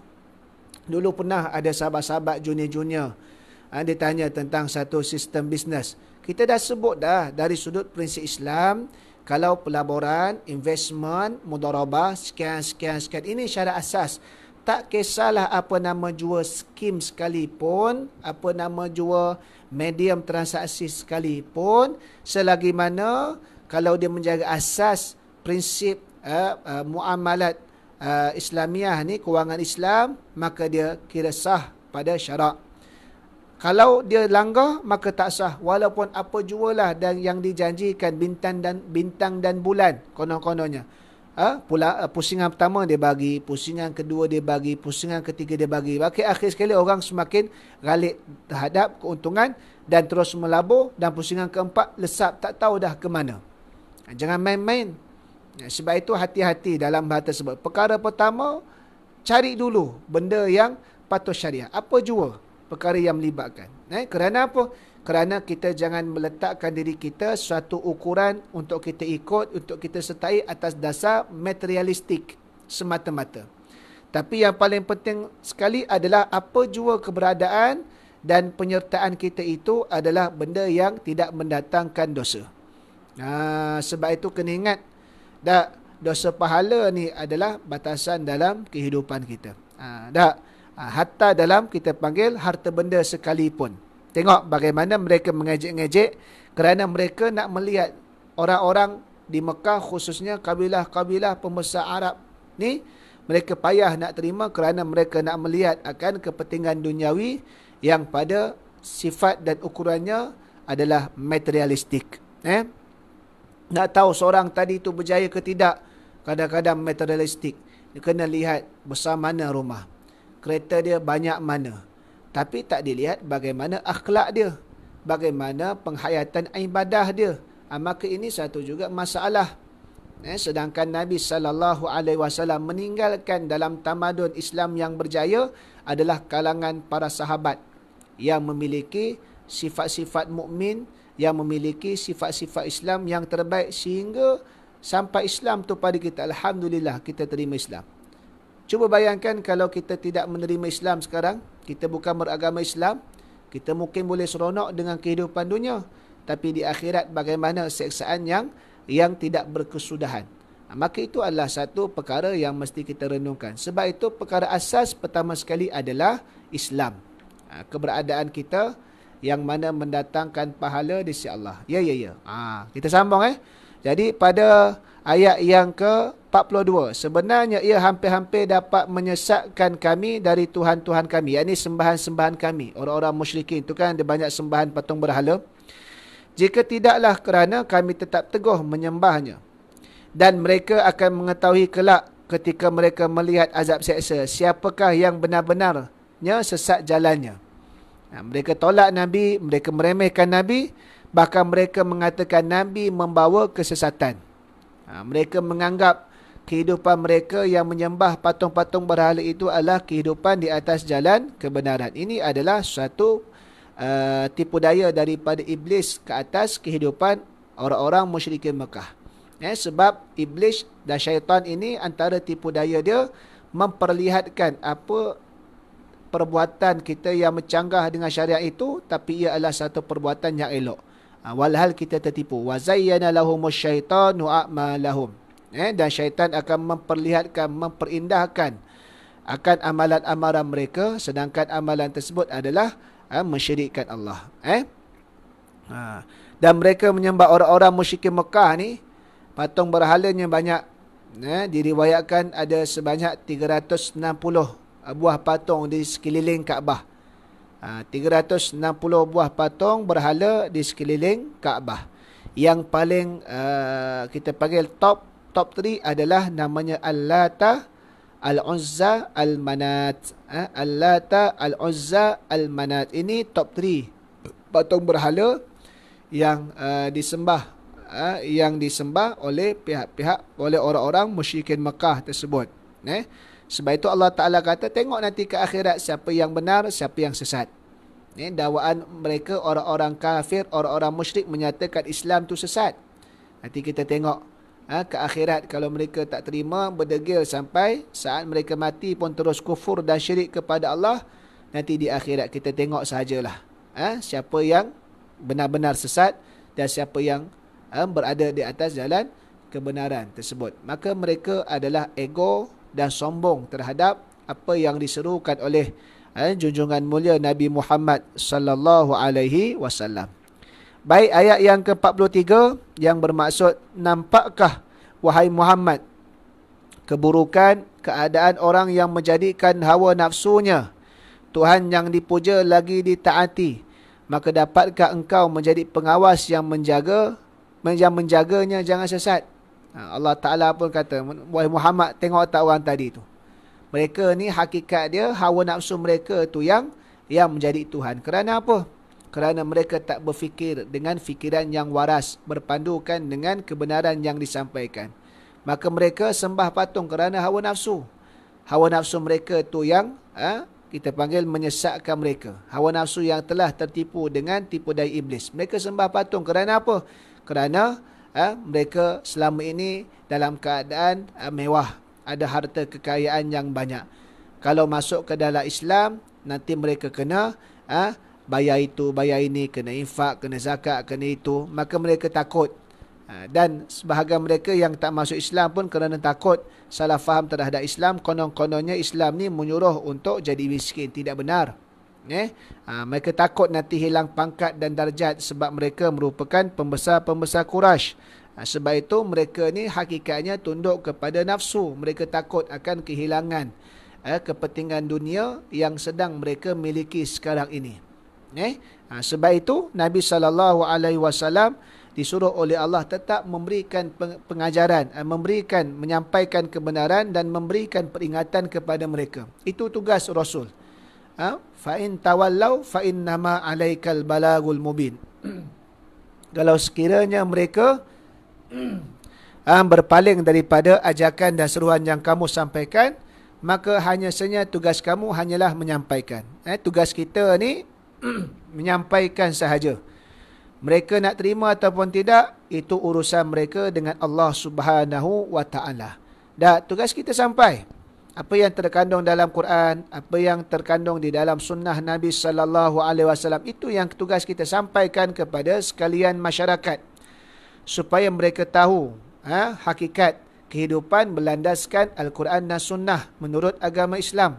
Dulu pernah ada sahabat-sahabat junior-junior, dia tanya tentang satu sistem bisnes. Kita dah sebut dah dari sudut prinsip Islam, kalau pelaburan, investment, mudharabah, sekian. Ini syarat asas. Tak kisahlah apa nama jua skim sekalipun, apa nama jua medium transaksi sekalipun, selagi mana kalau dia menjaga asas prinsip muamalat Islamiah ni, kewangan Islam, maka dia kira sah pada syarak. Kalau dia langgar, maka tak sah. Walaupun apa jualah dan yang dijanjikan bintang dan bulan konon-kononnya. Pusingan pertama dia bagi, pusingan kedua dia bagi, pusingan ketiga dia bagi. Akhir sekali orang semakin galik terhadap keuntungan dan terus melabur, dan pusingan keempat lesap tak tahu dah ke mana. Jangan main-main. Sebab itu hati-hati dalam hal tersebut. Perkara pertama, cari dulu benda yang patuh syariah. Apa jua perkara yang melibatkan. Kerana apa? Kerana kita jangan meletakkan diri kita suatu ukuran untuk kita ikut, untuk kita sertai atas dasar materialistik semata-mata. Tapi yang paling penting sekali adalah apa jua keberadaan dan penyertaan kita itu adalah benda yang tidak mendatangkan dosa. Sebab itu kena ingat, dosa pahala ni adalah batasan dalam kehidupan kita. Hatta dalam kita panggil harta benda sekalipun. Tengok bagaimana mereka mengejek-ngejek kerana mereka nak melihat orang-orang di Mekah, khususnya kabilah-kabilah pembesar Arab ni, mereka payah nak terima kerana mereka nak melihat akan kepentingan duniawi yang pada sifat dan ukurannya adalah materialistik. Nak tahu seorang tadi itu berjaya ke tidak, kadang-kadang materialistik. Dia kena lihat besar mana rumah, kereta dia banyak mana. Tapi tak dilihat bagaimana akhlak dia, bagaimana penghayatan ibadah dia. Maka ini satu juga masalah. Sedangkan Nabi SAW meninggalkan dalam tamadun Islam yang berjaya adalah kalangan para sahabat yang memiliki sifat-sifat mukmin, yang memiliki sifat-sifat Islam yang terbaik, sehingga sampai Islam tu pada kita, alhamdulillah kita terima Islam. Cuba bayangkan kalau kita tidak menerima Islam sekarang, kita bukan beragama Islam, kita mungkin boleh seronok dengan kehidupan dunia, tapi di akhirat bagaimana seksaan yang tidak berkesudahan. Maka itu adalah satu perkara yang mesti kita renungkan. Sebab itu perkara asas pertama sekali adalah Islam. Keberadaan kita yang mana mendatangkan pahala di sisi Allah. Ya. Kita sambung. Jadi pada ayat yang ke-42, sebenarnya ia hampir-hampir dapat menyesatkan kami dari Tuhan-Tuhan kami. Ini sembahan-sembahan kami. Orang-orang musyrikin itu kan ada banyak sembahan patung berhala. Jika tidaklah kerana kami tetap teguh menyembahnya. Dan mereka akan mengetahui kelak ketika mereka melihat azab seksa, siapakah yang benar-benarnya sesat jalannya. Mereka tolak Nabi, mereka meremehkan Nabi, bahkan mereka mengatakan Nabi membawa kesesatan. Mereka menganggap kehidupan mereka yang menyembah patung-patung berhala itu adalah kehidupan di atas jalan kebenaran. Ini adalah suatu tipu daya daripada iblis ke atas kehidupan orang-orang musyrikin Mekah. Sebab iblis dan syaitan ini antara tipu daya dia memperlihatkan apa perbuatan kita yang mencanggah dengan syariat itu, tapi ia adalah satu perbuatan yang elok. Walhal kita tertipu. Wa zayyana lahumus syaitanu a'malahum. Dan syaitan akan memperlihatkan, memperindahkan akan amalan-amalan mereka, sedangkan amalan tersebut adalah mensyirikkan Allah. Dan mereka menyembah orang-orang musyrikin Mekah ni, patung berhalanya banyak. Diriwayatkan ada sebanyak 360 buah patung di sekeliling Kaabah. 360 buah patung berhala di sekeliling Kaabah. Yang paling kita panggil top 3 adalah namanya Al-Lata, Al-Uzza, Al-Manat. Al-Lata, Al-Uzza, Al-Manat. Ini top 3 patung berhala yang disembah oleh pihak-pihak, oleh orang-orang musyrikin Mekah tersebut. Sebab itu Allah Ta'ala kata, tengok nanti ke akhirat siapa yang benar, siapa yang sesat. Dakwaan mereka, orang-orang kafir, orang-orang musyrik menyatakan Islam tu sesat. Nanti kita tengok ke akhirat, kalau mereka tak terima, berdegil sampai saat mereka mati pun terus kufur dan syirik kepada Allah, nanti di akhirat kita tengok sahajalah siapa yang benar-benar sesat dan siapa yang berada di atas jalan kebenaran tersebut. Maka mereka adalah ego dan sombong terhadap apa yang diserukan oleh junjungan mulia Nabi Muhammad sallallahu alaihi wasallam. Baik, ayat yang ke-43 yang bermaksud, nampakkah wahai Muhammad keburukan keadaan orang yang menjadikan hawa nafsunya Tuhan yang dipuja lagi ditaati, maka dapatkah engkau menjadi pengawas yang menjaganya jangan sesat. Allah Ta'ala pun kata, wahai Muhammad, tengok tak orang tadi tu. Mereka ni hakikat dia, hawa nafsu mereka tu yang menjadi Tuhan. Kerana apa? Kerana mereka tak berfikir dengan fikiran yang waras, berpandukan dengan kebenaran yang disampaikan. Maka mereka sembah patung kerana hawa nafsu. Hawa nafsu mereka tu yang kita panggil menyesatkan mereka. Hawa nafsu yang telah tertipu dengan tipu daya iblis. Mereka sembah patung kerana apa? Kerana mereka selama ini dalam keadaan mewah, ada harta kekayaan yang banyak. Kalau masuk ke dalam Islam, nanti mereka kena bayar itu, bayar ini, kena infak, kena zakat, kena itu. Maka mereka takut. Dan sebahagian mereka yang tak masuk Islam pun kerana takut salah faham terhadap Islam, konon-kononnya Islam ni menyuruh untuk jadi miskin. Tidak benar. Mereka takut nanti hilang pangkat dan darjat sebab mereka merupakan pembesar-pembesar Quraisy. Sebab itu mereka ni hakikatnya tunduk kepada nafsu. Mereka takut akan kehilangan kepentingan dunia yang sedang mereka miliki sekarang ini. Sebab itu Nabi SAW disuruh oleh Allah tetap memberikan pengajaran, menyampaikan kebenaran dan memberikan peringatan kepada mereka. Itu tugas Rasul. Fa in tawallau fa innama alaikal balagul mubin. Kalau sekiranya mereka berpaling daripada ajakan dan seruan yang kamu sampaikan, maka hanya saja tugas kamu hanyalah menyampaikan. Tugas kita ni menyampaikan sahaja. Mereka nak terima ataupun tidak, itu urusan mereka dengan Allah Subhanahu wa taala. Dan tugas kita sampai. Apa yang terkandung dalam Quran, apa yang terkandung di dalam sunnah Nabi sallallahu alaihi wasallam, itu yang tugas kita sampaikan kepada sekalian masyarakat supaya mereka tahu hakikat kehidupan berlandaskan Al-Quran dan sunnah menurut agama Islam.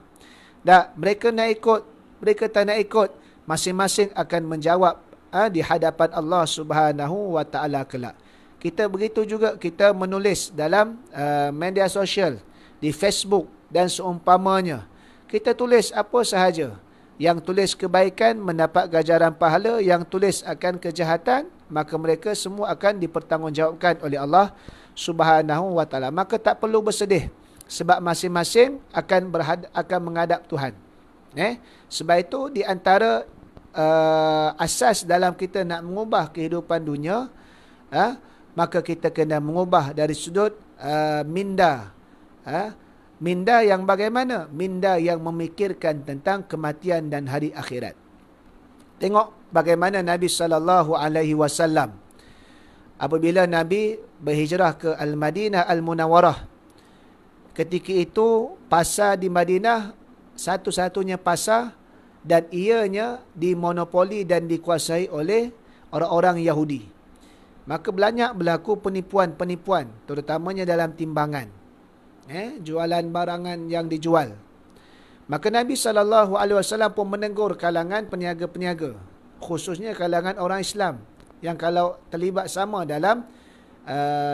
Dan mereka nak ikut, mereka tak nak ikut, masing-masing akan menjawab di hadapan Allah Subhanahu wa taala kelak. Kita begitu juga, kita menulis dalam media sosial, di Facebook dan seumpamanya. Kita tulis apa sahaja. Yang tulis kebaikan mendapat ganjaran pahala, yang tulis akan kejahatan, maka mereka semua akan dipertanggungjawabkan oleh Allah Subhanahu wa taala. Maka tak perlu bersedih sebab masing-masing akan menghadap Tuhan. Sebab itu di antara asas dalam kita nak mengubah kehidupan dunia, maka kita kena mengubah dari sudut minda. Minda yang bagaimana? Minda yang memikirkan tentang kematian dan hari akhirat. Tengok bagaimana Nabi SAW apabila Nabi berhijrah ke Al-Madinah Al-Munawwarah. Ketika itu pasar di Madinah satu-satunya pasar dan ianya dimonopoli dan dikuasai oleh orang-orang Yahudi. Maka banyak berlaku penipuan-penipuan, terutamanya dalam timbangan. Jualan barangan yang dijual. Maka Nabi SAW pun menegur kalangan peniaga-peniaga, khususnya kalangan orang Islam yang kalau terlibat sama dalam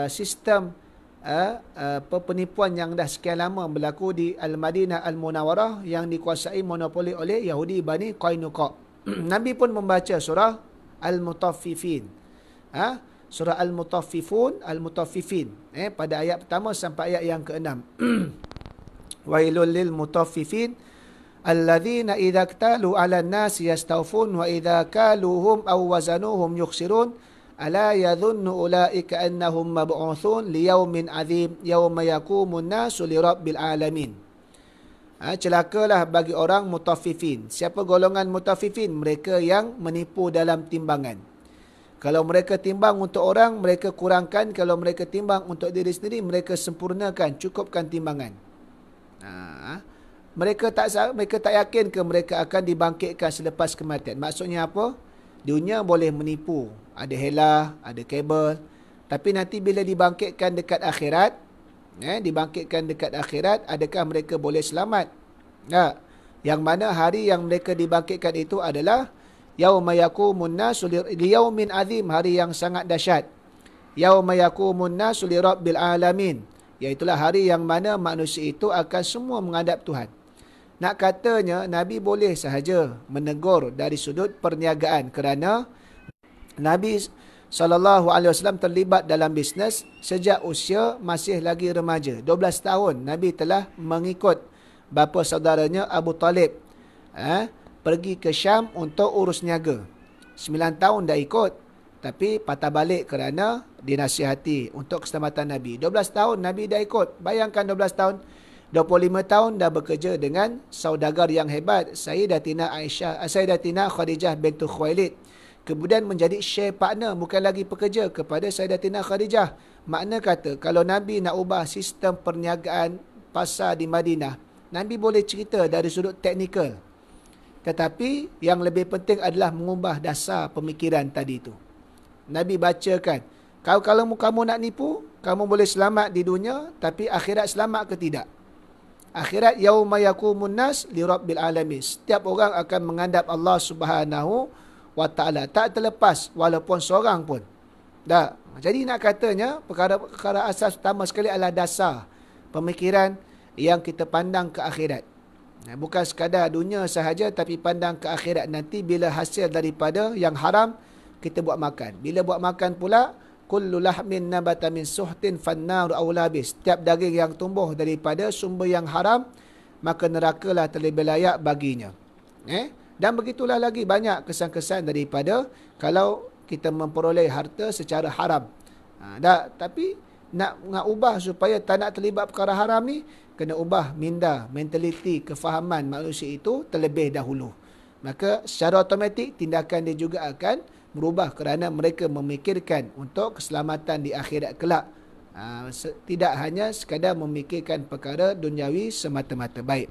sistem penipuan yang dah sekian lama berlaku di Al-Madinah Al-Munawwarah yang dikuasai monopoli oleh Yahudi Bani Qainuqa. Nabi pun membaca surah Al-Mutaffifin. Surah Al-Mutaffifin. Pada ayat pertama sampai ayat yang ke-6. Wailul lil mutaffifin alladzina idza iktalu 'alan nasi yastawfun wa idza kaluhum aw wazanuhum yukhsirun ala yadhunnu ulaika annahum mab'utsun liyaumin 'adzim yauma yaqumun nasu lirabbil alamin. Celakalah bagi orang mutaffifin. Siapa golongan mutaffifin? Mereka yang menipu dalam timbangan. Kalau mereka timbang untuk orang, mereka kurangkan. Kalau mereka timbang untuk diri sendiri, mereka sempurnakan, cukupkan timbangan. Mereka tak yakin ke mereka akan dibangkitkan selepas kematian. Maksudnya apa? Dunia boleh menipu. Ada helah, ada kabel. Tapi nanti bila dibangkitkan dekat akhirat, adakah mereka boleh selamat? Yang mana hari yang mereka dibangkitkan itu adalah yauma yaqumun nasu liyaumin azim, hari yang sangat dahsyat. Yauma yaqumun nasu lirabbil alamin, iaitulah hari yang mana manusia itu akan semua menghadap Tuhan. Nak katanya Nabi boleh sahaja menegur dari sudut perniagaan kerana Nabi SAW terlibat dalam bisnes sejak usia masih lagi remaja. 12 tahun Nabi telah mengikut bapa saudaranya Abu Talib pergi ke Syam untuk urus niaga. 9 tahun dah ikut, tapi patah balik kerana dinasihati untuk keselamatan Nabi. 12 tahun Nabi dah ikut. Bayangkan 12 tahun. 25 tahun dah bekerja dengan saudagar yang hebat, Sayyidatina Khadijah bintu Khuwailid. Kemudian menjadi share partner, bukan lagi pekerja, kepada Sayyidatina Khadijah. Makna kata, kalau Nabi nak ubah sistem perniagaan pasar di Madinah, Nabi boleh cerita dari sudut teknikal. Tetapi yang lebih penting adalah mengubah dasar pemikiran tadi itu. Nabi bacakan, kalau kamu nak nipu, kamu boleh selamat di dunia, tapi akhirat selamat ke tidak? Akhirat yauma yaqumun nas li rabbil alamin. Setiap orang akan menghadap Allah Subhanahu wa taala, tak terlepas walaupun seorang pun. Dah. Jadi nak katanya perkara asas utama sekali adalah dasar pemikiran yang kita pandang ke akhirat. Bukan sekadar dunia sahaja, tapi pandang ke akhirat. Nanti bila hasil daripada yang haram, kita buat makan. Bila buat makan pula, kullu lahmin nabata min suhtin fannaru awlabis. Setiap daging yang tumbuh daripada sumber yang haram, maka nerakalah terlebih layak baginya. Dan begitulah lagi banyak kesan-kesan daripada kalau kita memperoleh harta secara haram. Tapi nak ubah supaya tak nak terlibat perkara haram ni, kena ubah minda, mentaliti, kefahaman manusia itu terlebih dahulu. Maka secara automatik tindakan dia juga akan berubah kerana mereka memikirkan untuk keselamatan di akhirat kelak. Tidak hanya sekadar memikirkan perkara duniawi semata-mata. Baik.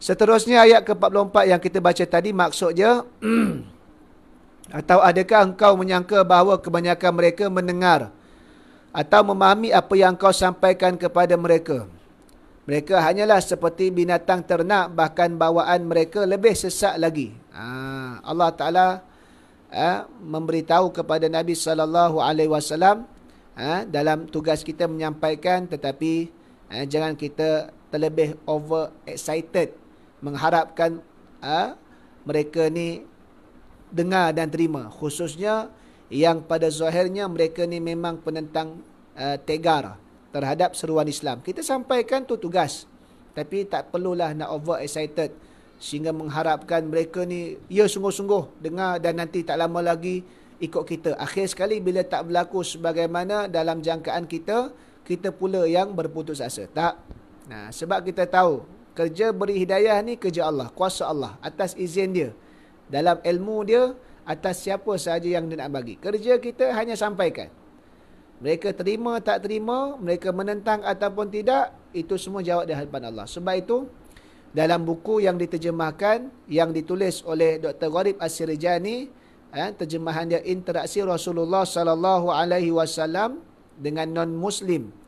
Seterusnya ayat ke-44 yang kita baca tadi, maksudnya atau adakah engkau menyangka bahawa kebanyakan mereka mendengar atau memahami apa yang kau sampaikan kepada mereka? Mereka hanyalah seperti binatang ternak, bahkan bawaan mereka lebih sesat lagi. Allah Ta'ala memberitahu kepada Nabi SAW dalam tugas kita menyampaikan, tetapi jangan kita terlebih over excited mengharapkan mereka ni dengar dan terima, khususnya yang pada zahirnya mereka ni memang penentang tegar terhadap seruan Islam. Kita sampaikan tu tugas, tapi tak perlulah nak over excited sehingga mengharapkan mereka ni sungguh-sungguh dengar dan nanti tak lama lagi ikut kita. Akhir sekali bila tak berlaku sebagaimana dalam jangkaan kita, kita pula yang berputus asa. Tak. Sebab kita tahu kerja beri hidayah ni kerja Allah, kuasa Allah, atas izin dia, dalam ilmu dia, atas siapa sahaja yang dia nak bagi. Kerja kita hanya sampaikan. Mereka terima tak terima, mereka menentang ataupun tidak, itu semua jawab di hadapan Allah. Sebab itu dalam buku yang diterjemahkan, yang ditulis oleh Dr. Gharib As-Sirjani, terjemahan dia Interaksi Rasulullah SAW dengan non-Muslim,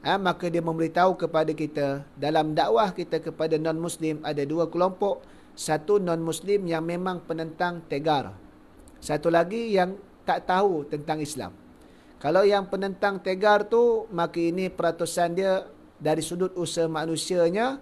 maka dia memberitahu kepada kita, dalam dakwah kita kepada non-Muslim ada dua kelompok. Satu non-Muslim yang memang penentang tegar, satu lagi yang tak tahu tentang Islam. Kalau yang penentang tegar tu, maka ini peratusan dia dari sudut usaha manusianya,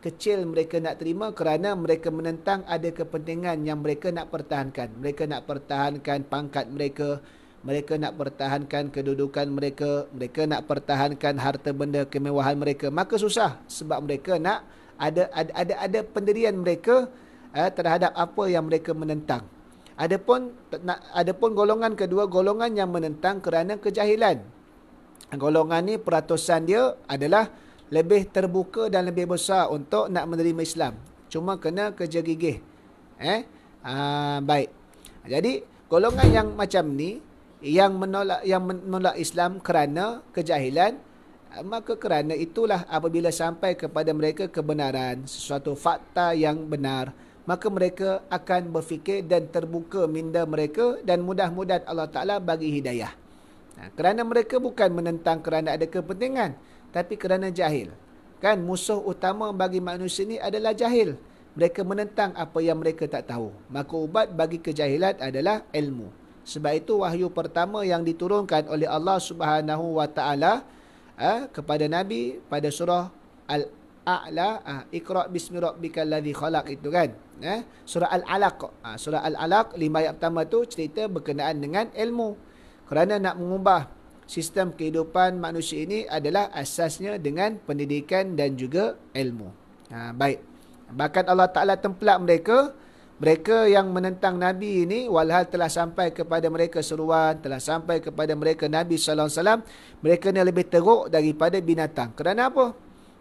kecil mereka nak terima kerana mereka menentang ada kepentingan yang mereka nak pertahankan. Mereka nak pertahankan pangkat mereka, mereka nak pertahankan kedudukan mereka, mereka nak pertahankan harta benda kemewahan mereka. Maka susah sebab mereka nak ada pendirian mereka terhadap apa yang mereka menentang. Adapun golongan kedua, golongan yang menentang kerana kejahilan. Golongan ni peratusan dia adalah lebih terbuka dan lebih besar untuk nak menerima Islam. Cuma kena kerja gigih. Baik. Jadi golongan yang macam ni yang menolak Islam kerana kejahilan, maka kerana itulah apabila sampai kepada mereka kebenaran, sesuatu fakta yang benar, maka mereka akan berfikir dan terbuka minda mereka dan mudah-mudahan Allah Ta'ala bagi hidayah. Kerana mereka bukan menentang kerana ada kepentingan, tapi kerana jahil. Kan musuh utama bagi manusia ini adalah jahil. Mereka menentang apa yang mereka tak tahu. Maka ubat bagi kejahilan adalah ilmu. Sebab itu wahyu pertama yang diturunkan oleh Allah Subhanahu Wa Ta'ala kepada Nabi pada surah Al-A'la, Iqra' bismi rabbikal ladzi khalaq, itu kan. Surah Al-Alaq. Surah Al-Alaq 5 ayat pertama tu cerita berkenaan dengan ilmu. Kerana nak mengubah sistem kehidupan manusia ini adalah asasnya dengan pendidikan dan juga ilmu. Baik. Bahkan Allah Ta'ala tempelak mereka yang menentang Nabi ini, walhal telah sampai kepada mereka seruan, telah sampai kepada mereka Nabi SAW, mereka ni lebih teruk daripada binatang. Kerana apa?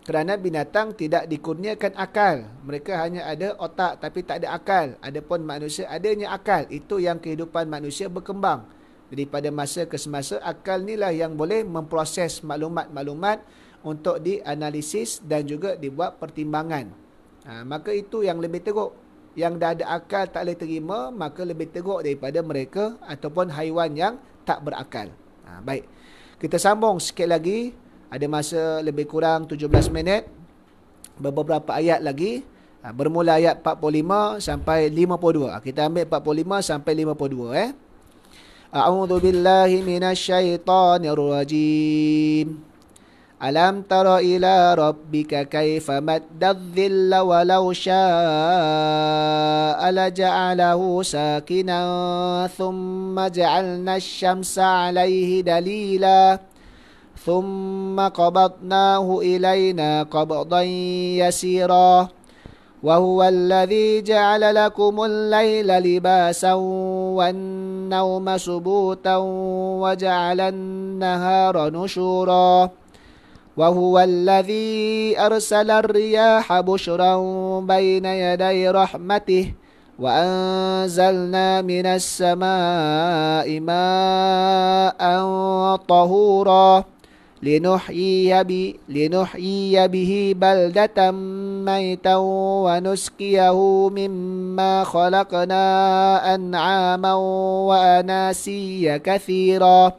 Kerana binatang tidak dikurniakan akal. Mereka hanya ada otak tapi tak ada akal. Adapun manusia adanya akal. Itu yang kehidupan manusia berkembang. Daripada masa ke semasa, akal inilah yang boleh memproses maklumat-maklumat untuk dianalisis dan juga dibuat pertimbangan. Maka itu yang lebih teruk. Yang dah ada akal tak boleh terima, maka lebih teruk daripada mereka ataupun haiwan yang tak berakal. Baik. Kita sambung sikit lagi. Ada masa lebih kurang 17 minit. Beberapa ayat lagi. Bermula ayat 45 sampai 52. Kita ambil 45 sampai 52. A'udzu billahi minasyaitonir rajim. Alam tara ila rabbika kaifa maddadh-dhilla walau syaa'a laja'alahu sakinan thumma ja'alna asy-syamsa 'alaihi dalila thumma qabadnahu ilaina qabdan yasira wa huwa alladhi ja'ala lakumul laila libasan wan-nawma subutan wa ja'ala an-nahara nushura wa huwa alladhi arsala ar-riyaha bushran bayna yaday rahmatih wa anzalna minas samaa'i ma'an tahura linuhyiya bihi baldatan maytan wa nuskiyahu mimma khalaqna an'aman wa anasiya katsira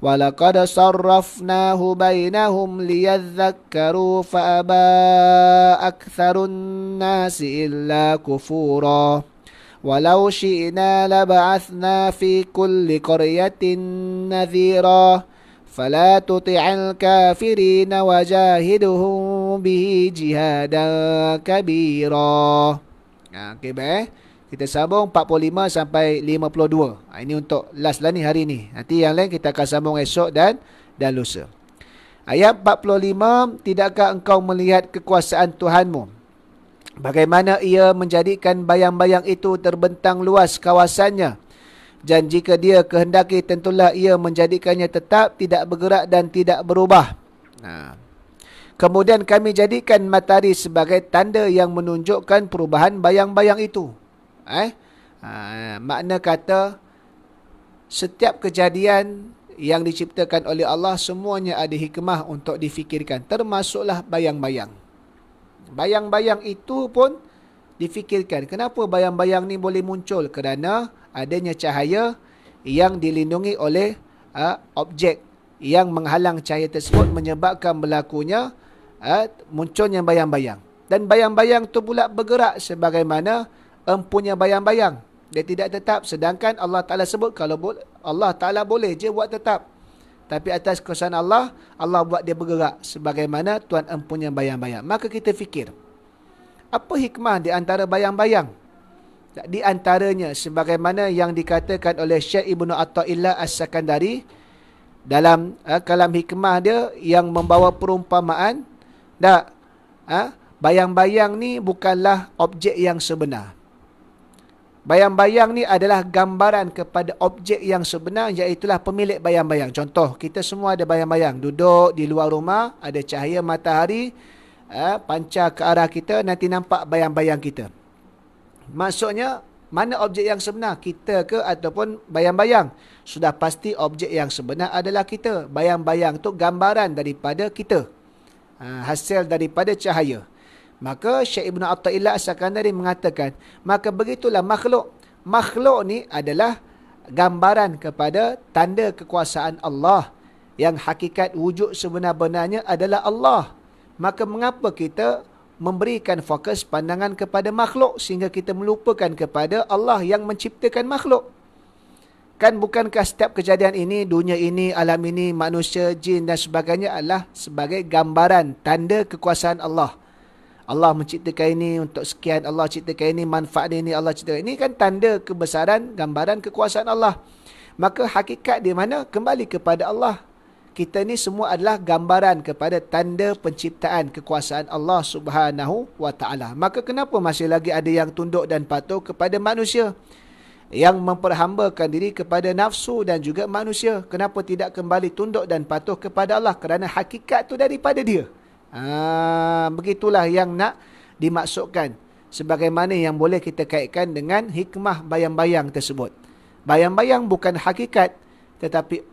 walaqad sarrafnahu bainahum liyadhakkaru fa'aba aktsarun nasi illa kufura walau syi'na laba'athna fi kulli qaryatin nadhira fala tuti'al kafirina wajahidhum bihi jihadan kabira. Okey, baik. Kita sambung 45 sampai 52. Ini untuk last lah ni hari ni. Nanti yang lain kita akan sambung esok dan lusa. Ayat 45, tidakkah engkau melihat kekuasaan Tuhanmu? Bagaimana ia menjadikan bayang-bayang itu terbentang luas kawasannya. Dan jika dia kehendaki, tentulah ia menjadikannya tetap, tidak bergerak dan tidak berubah. Kemudian kami jadikan matahari sebagai tanda yang menunjukkan perubahan bayang-bayang itu. Makna kata, setiap kejadian yang diciptakan oleh Allah semuanya ada hikmah untuk difikirkan, termasuklah bayang-bayang. Bayang-bayang itu pun difikirkan. Kenapa bayang-bayang ni boleh muncul? Kerana adanya cahaya yang dilindungi oleh objek yang menghalang cahaya tersebut, menyebabkan berlakunya munculnya bayang-bayang. Dan bayang-bayang tu pula bergerak sebagaimana empunya bayang-bayang. Dia tidak tetap. Sedangkan Allah Ta'ala sebut kalau Allah Ta'ala boleh je buat tetap. Tapi atas kuasaan Allah, Allah buat dia bergerak sebagaimana Tuhan empunya bayang-bayang. Maka kita fikir, apa hikmah di antara bayang-bayang? Di antaranya sebagaimana yang dikatakan oleh Syekh Ibnu Athaillah As-Sakandari dalam kalam hikmah dia yang membawa perumpamaan, bayang-bayang ni bukanlah objek yang sebenar. Bayang-bayang ni adalah gambaran kepada objek yang sebenar, iaitulah pemilik bayang-bayang. Contoh, kita semua ada bayang-bayang. Duduk di luar rumah, ada cahaya matahari, pancar ke arah kita, nanti nampak bayang-bayang kita. Maksudnya, mana objek yang sebenar? Kita ke ataupun bayang-bayang? Sudah pasti objek yang sebenar adalah kita. Bayang-bayang tu gambaran daripada kita. Hasil daripada cahaya. Maka Syekh Ibnu Athaillah As-Sakandari mengatakan, maka begitulah makhluk. Makhluk ni adalah gambaran kepada tanda kekuasaan Allah. Yang hakikat wujud sebenar-benarnya adalah Allah. Maka mengapa kita memberikan fokus pandangan kepada makhluk sehingga kita melupakan kepada Allah yang menciptakan makhluk? Kan bukankah setiap kejadian ini, dunia ini, alam ini, manusia, jin dan sebagainya adalah sebagai gambaran tanda kekuasaan Allah. Allah menciptakan ini untuk sekian, Allah ciptakan ini, manfaat ini, Allah ciptakan ini. Kan tanda kebesaran, gambaran kekuasaan Allah. Maka hakikat di mana? Kembali kepada Allah. Kita ni semua adalah gambaran kepada tanda penciptaan kekuasaan Allah Subhanahu wa Ta'ala. Maka kenapa masih lagi ada yang tunduk dan patuh kepada manusia? Yang memperhambakan diri kepada nafsu dan juga manusia. Kenapa tidak kembali tunduk dan patuh kepada Allah? Kerana hakikat tu daripada dia. Begitulah yang nak dimaksudkan. Sebagaimana yang boleh kita kaitkan dengan hikmah bayang-bayang tersebut. Bayang-bayang bukan hakikat, tetapi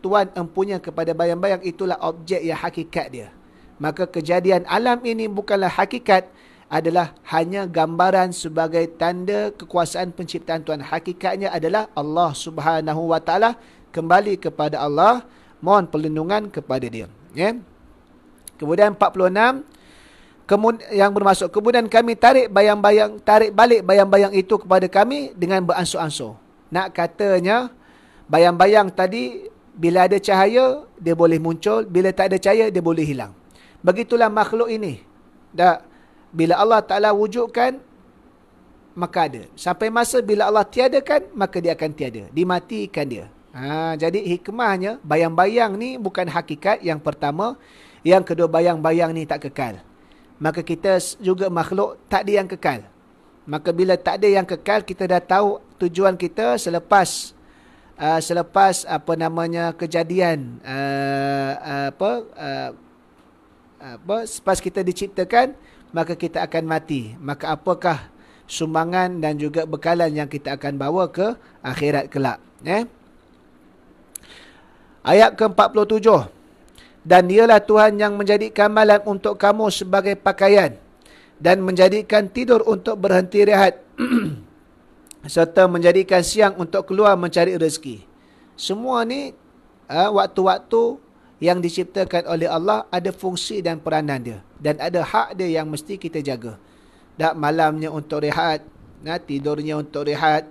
Tuhan empunya kepada bayang-bayang, itulah objek yang hakikat dia. Maka kejadian alam ini bukanlah hakikat, adalah hanya gambaran sebagai tanda kekuasaan penciptaan Tuhan. Hakikatnya adalah Allah Subhanahu wa Ta'ala. Kembali kepada Allah, mohon perlindungan kepada dia. Kemudian 46, yang bermaksud, kemudian kami tarik balik bayang-bayang itu kepada kami dengan beransur-ansur. Nak katanya, bayang-bayang tadi bila ada cahaya dia boleh muncul, bila tak ada cahaya dia boleh hilang. Begitulah makhluk ini. Bila Allah Ta'ala wujudkan, maka ada. Sampai masa bila Allah tiadakan, maka dia akan tiada. Dimatikan dia. Jadi hikmahnya, bayang-bayang ni bukan hakikat, yang pertama. Yang kedua, bayang-bayang ni tak kekal. Maka kita juga makhluk tak ada yang kekal. Maka bila tak ada yang kekal, kita dah tahu tujuan kita selepas kejadian selepas kita diciptakan, maka kita akan mati. Maka apakah sumbangan dan juga bekalan yang kita akan bawa ke akhirat kelak? Ayat ke-47. Dan dialah Tuhan yang menjadikan malam untuk kamu sebagai pakaian dan menjadikan tidur untuk berhenti rehat serta menjadikan siang untuk keluar mencari rezeki. Semua ni waktu-waktu yang diciptakan oleh Allah ada fungsi dan peranan dia. Dan ada hak dia yang mesti kita jaga. Malamnya untuk rehat, tidurnya untuk rehat,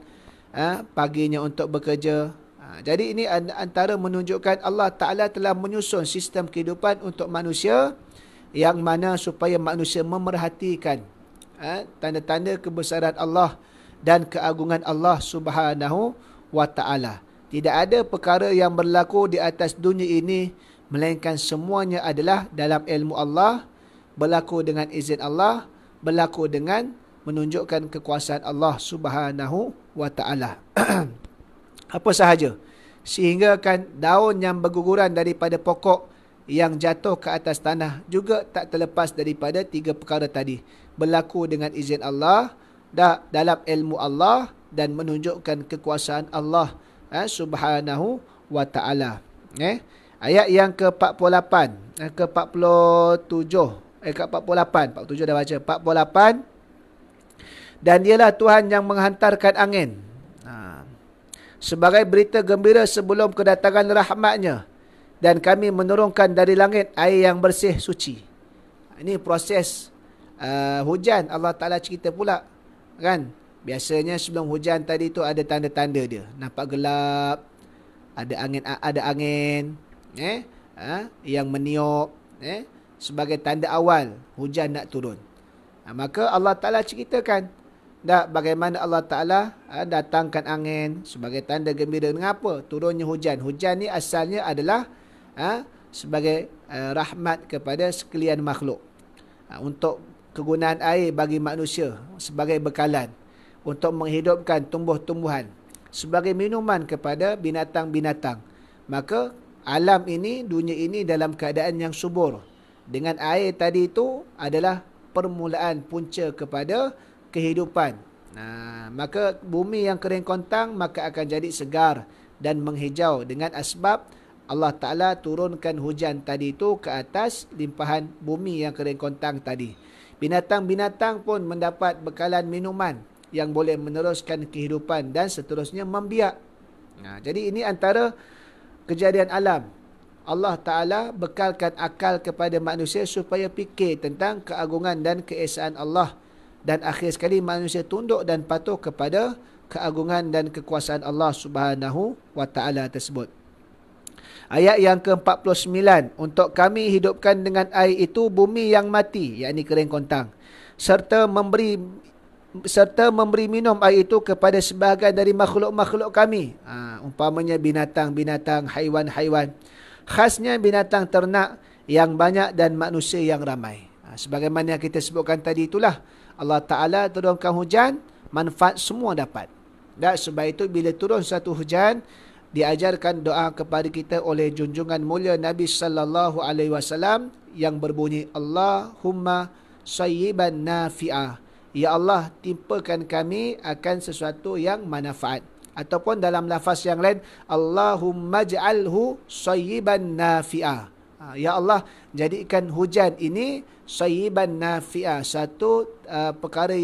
paginya untuk bekerja. Jadi ini antara menunjukkan Allah Ta'ala telah menyusun sistem kehidupan untuk manusia, yang mana supaya manusia memerhatikan tanda-tanda kebesaran Allah dan keagungan Allah Subhanahu wa Ta'ala. Tidak ada perkara yang berlaku di atas dunia ini, melainkan semuanya adalah dalam ilmu Allah, berlaku dengan izin Allah, berlaku dengan menunjukkan kekuasaan Allah Subhanahu wa Ta'ala. Apa sahaja, sehingga kan daun yang berguguran daripada pokok yang jatuh ke atas tanah juga tak terlepas daripada tiga perkara tadi. Berlaku dengan izin Allah, dalam ilmu Allah, dan menunjukkan kekuasaan Allah Subhanahu wa Ta'ala. Ayat yang ke-48, ke-47, ke-48, 47 dah baca, 48. Dan dialah Tuhan yang menghantarkan angin sebagai berita gembira sebelum kedatangan rahmatnya, dan kami menurunkan dari langit air yang bersih suci. Ini proses hujan. Allah Ta'ala cerita pula, kan, Biasanya sebelum hujan tadi tu ada tanda-tanda dia. Nampak gelap, ada angin yang meniup sebagai tanda awal hujan nak turun. Maka Allah Ta'ala ceritakan bagaimana Allah Ta'ala datangkan angin sebagai tanda gembira. Mengapa turunnya hujan? Hujan ni asalnya adalah sebagai rahmat kepada sekalian makhluk. Untuk kegunaan air bagi manusia sebagai bekalan. Untuk menghidupkan tumbuh-tumbuhan. Sebagai minuman kepada binatang-binatang. Maka alam ini, dunia ini dalam keadaan yang subur. Dengan air tadi itu adalah permulaan punca kepada kehidupan. Maka bumi yang kering kontang maka akan jadi segar dan menghijau dengan asbab Allah Ta'ala turunkan hujan tadi itu ke atas limpahan bumi yang kering kontang tadi. Binatang-binatang pun mendapat bekalan minuman yang boleh meneruskan kehidupan dan seterusnya membiak. Jadi ini antara kejadian alam. Allah Ta'ala bekalkan akal kepada manusia supaya fikir tentang keagungan dan keesaan Allah. Dan akhir sekali manusia tunduk dan patuh kepada keagungan dan kekuasaan Allah Subhanahu wa Ta'ala tersebut. Ayat yang ke-49. Untuk kami hidupkan dengan air itu bumi yang mati, yakni kering kontang. Serta memberi minum air itu kepada sebahagian dari makhluk-makhluk kami. Umpamanya binatang-binatang, haiwan-haiwan. Khasnya binatang ternak yang banyak dan manusia yang ramai. Sebagaimana yang kita sebutkan tadi itulah. Allah Ta'ala turunkan hujan, manfaat semua dapat. Dan sebab itu bila turun satu hujan, diajarkan doa kepada kita oleh junjungan mulia Nabi sallallahu alaihi wasallam yang berbunyi Allahumma sayyiban nafi'ah. Ya Allah, timpakan kami akan sesuatu yang manfaat. Ataupun dalam lafaz yang lain, Allahumma ja'alhu sayyiban nafi'ah. Ya Allah, jadikan hujan ini sayyiban nafi'ah, satu perkara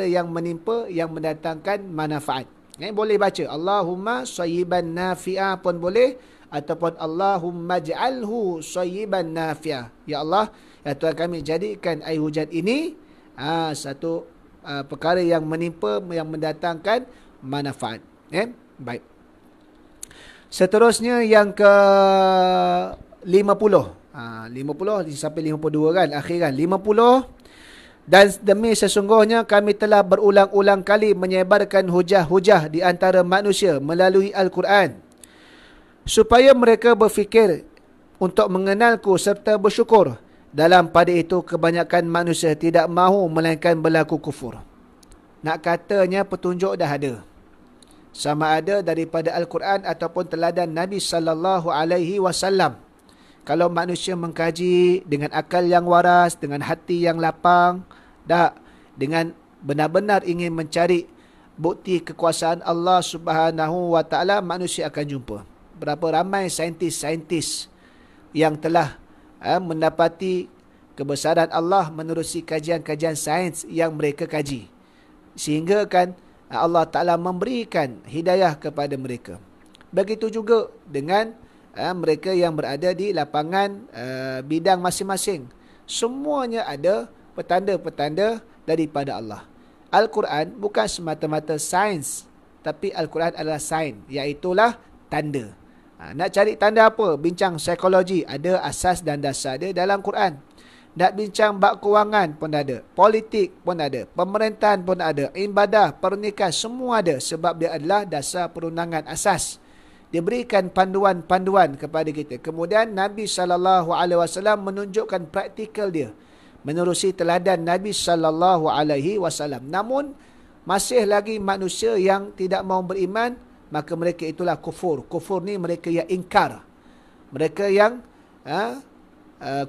yang menimpa, yang mendatangkan manfaat. Boleh baca Allahumma sayyiban nafi'ah pun boleh, ataupun Allahumma ja'alhu sayyiban nafi'ah. Ya Allah, ya Tuhan kami, jadikan air hujan ini satu perkara yang menimpa, yang mendatangkan manfaat. Baik. Seterusnya yang ke 50. 50 sampai 52 kan, akhir kan. 50. Dan demi sesungguhnya kami telah berulang-ulang kali menyebarkan hujah-hujah di antara manusia melalui Al-Quran, supaya mereka berfikir untuk mengenalku serta bersyukur. Dalam pada itu kebanyakan manusia tidak mahu melainkan berlaku kufur. Nak katanya petunjuk dah ada. Sama ada daripada Al-Quran ataupun teladan Nabi sallallahu alaihi wasallam. Kalau manusia mengkaji dengan akal yang waras, dengan hati yang lapang, dengan benar-benar ingin mencari bukti kekuasaan Allah Subhanahu wa Ta'ala, manusia akan jumpa. Berapa ramai saintis-saintis yang telah mendapati kebesaran Allah menerusi kajian-kajian sains yang mereka kaji. Sehingga kan Allah Ta'ala memberikan hidayah kepada mereka. Begitu juga dengan mereka yang berada di lapangan bidang masing-masing. Semuanya ada petanda-petanda daripada Allah. Al-Quran bukan semata-mata sains, tapi Al-Quran adalah sains, iaitulah tanda. Nak cari tanda apa? Bincang psikologi, ada asas dan dasar dia dalam Quran. Nak bincang bab kewangan pun ada, politik pun ada, pemerintahan pun ada, ibadah, pernikahan, semua ada. Sebab dia adalah dasar perundangan asas. Dia berikan panduan-panduan kepada kita. Kemudian Nabi SAW menunjukkan praktikal dia, menerusi teladan Nabi SAW. Namun masih lagi manusia yang tidak mahu beriman, maka mereka itulah kufur. Kufur ni mereka yang ingkar. Mereka yang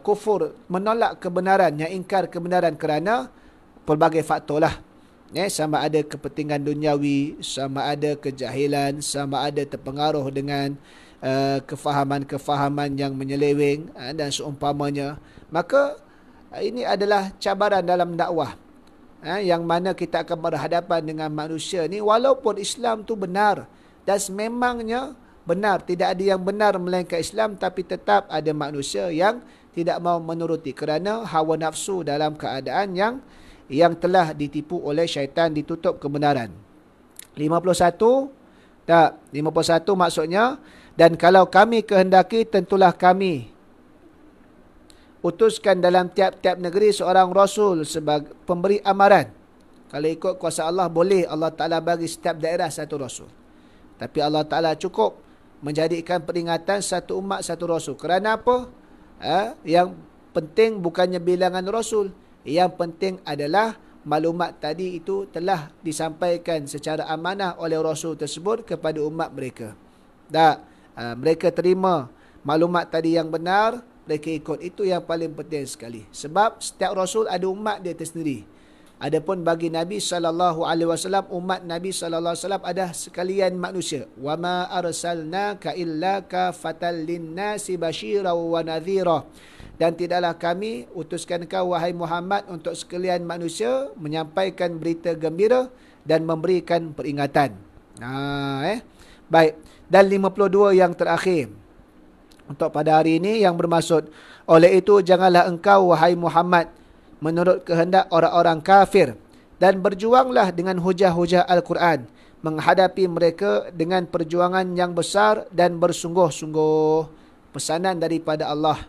kufur, menolak kebenaran, yang ingkar kebenaran kerana pelbagai faktor lah. Sama ada kepentingan duniawi, sama ada kejahilan, sama ada terpengaruh dengan kefahaman-kefahaman yang menyeleweng dan seumpamanya. Maka ini adalah cabaran dalam dakwah, yang mana kita akan berhadapan dengan manusia ni. Walaupun Islam tu benar, dan memangnya benar, tidak ada yang benar melainkan Islam, tapi tetap ada manusia yang tidak mahu menuruti kerana hawa nafsu dalam keadaan yang yang telah ditipu oleh syaitan, ditutup kebenaran. 51, tak, 51 maksudnya, dan kalau kami kehendaki tentulah kami utuskan dalam tiap-tiap negeri seorang Rasul sebagai pemberi amaran. Kalau ikut kuasa Allah, boleh Allah Ta'ala bagi setiap daerah satu Rasul. Tapi Allah Ta'ala cukup menjadikan peringatan satu umat satu Rasul. Kerana apa? Yang penting bukannya bilangan Rasul. Yang penting adalah maklumat tadi itu telah disampaikan secara amanah oleh Rasul tersebut kepada umat mereka. Tak, mereka terima maklumat tadi yang benar, mereka ikut. Itu yang paling penting sekali. Sebab setiap Rasul ada umat dia tersendiri. Adapun bagi Nabi SAW, umat Nabi SAW ada sekalian manusia. وَمَا أَرْسَلْنَاكَ إِلَّا كَافَةً لِلنَّاسِ بَشِيرًا وَنَذِيرًا. Dan tidaklah kami utuskan kau, wahai Muhammad, untuk sekalian manusia, menyampaikan berita gembira dan memberikan peringatan. Baik. Dan 52 yang terakhir untuk pada hari ini yang bermaksud, oleh itu janganlah engkau, wahai Muhammad, menurut kehendak orang-orang kafir, dan berjuanglah dengan hujah-hujah Al-Quran, menghadapi mereka dengan perjuangan yang besar dan bersungguh-sungguh. Pesanan daripada Allah,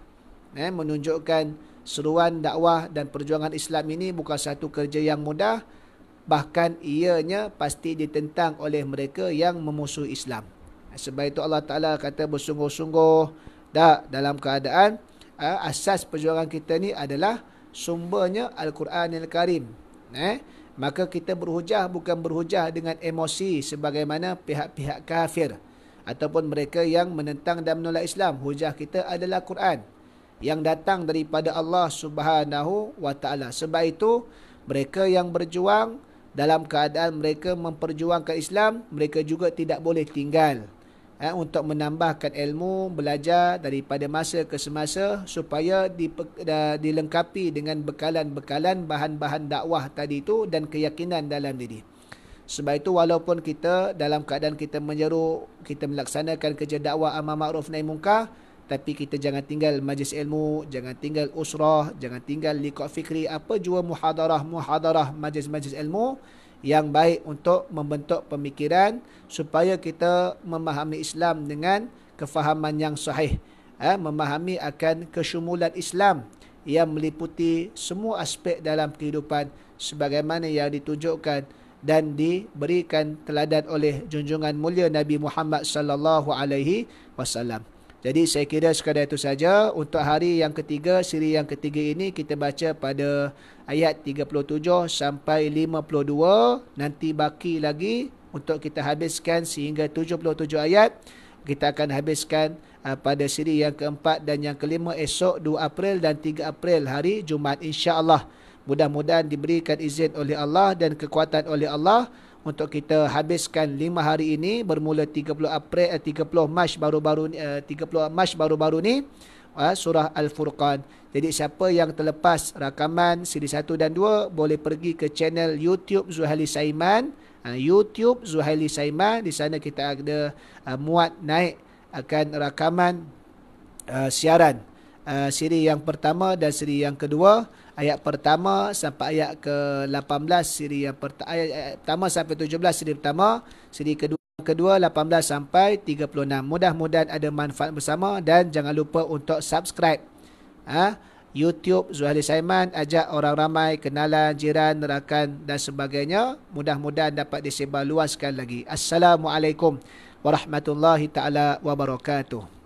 menunjukkan seruan dakwah dan perjuangan Islam ini bukan satu kerja yang mudah, bahkan ianya pasti ditentang oleh mereka yang memusuhi Islam. Sebab itu Allah Ta'ala kata bersungguh-sungguh dalam keadaan asas perjuangan kita ni adalah sumbernya Al-Quran Al-Karim. Maka kita berhujah bukan berhujah dengan emosi sebagaimana pihak-pihak kafir ataupun mereka yang menentang dan menolak Islam. Hujah kita adalah Quran yang datang daripada Allah Subhanahu wa Ta'ala. Sebab itu mereka yang berjuang dalam keadaan mereka memperjuangkan Islam, mereka juga tidak boleh tinggal untuk menambahkan ilmu, belajar daripada masa ke semasa supaya dilengkapi dengan bekalan-bekalan bahan-bahan dakwah tadi itu dan keyakinan dalam diri. Sebab itu walaupun kita dalam keadaan kita menyeru, kita melaksanakan kerja dakwah amar ma'ruf nahi munkar, tapi kita jangan tinggal majlis ilmu, jangan tinggal usrah, jangan tinggal liqa fikri, apa jua muhadarah majlis-majlis ilmu yang baik untuk membentuk pemikiran supaya kita memahami Islam dengan kefahaman yang sahih, memahami akan kesyumulan Islam yang meliputi semua aspek dalam kehidupan sebagaimana yang ditunjukkan dan diberikan teladan oleh junjungan mulia Nabi Muhammad sallallahu alaihi wasallam. Jadi saya kira sekadar itu saja untuk hari yang ketiga, siri yang ketiga ini kita baca pada ayat 37 sampai 52. Nanti baki lagi untuk kita habiskan sehingga 77 ayat. Kita akan habiskan pada siri yang keempat dan yang kelima esok 2 April dan 3 April hari Jumaat, insya-Allah. Mudah-mudahan diberikan izin oleh Allah dan kekuatan oleh Allah untuk kita habiskan 5 hari ini bermula 30 Mac baru-baru ni surah Al-Furqan. Jadi siapa yang terlepas rakaman siri 1 dan 2 boleh pergi ke channel YouTube Zuhaili Saiman. YouTube Zuhaili Saiman, di sana kita ada muat naik akan rakaman siaran siri yang pertama dan siri yang kedua, ayat pertama sampai ayat ke-18 siri yang ayat pertama sampai 17 siri pertama, siri kedua 18 sampai 36. Mudah-mudahan ada manfaat bersama dan jangan lupa untuk subscribe YouTube Zuhaili Saiman, ajak orang ramai, kenalan, jiran, rakan dan sebagainya. Mudah-mudahan dapat disebar luaskan lagi. Assalamualaikum warahmatullahi taala wabarakatuh.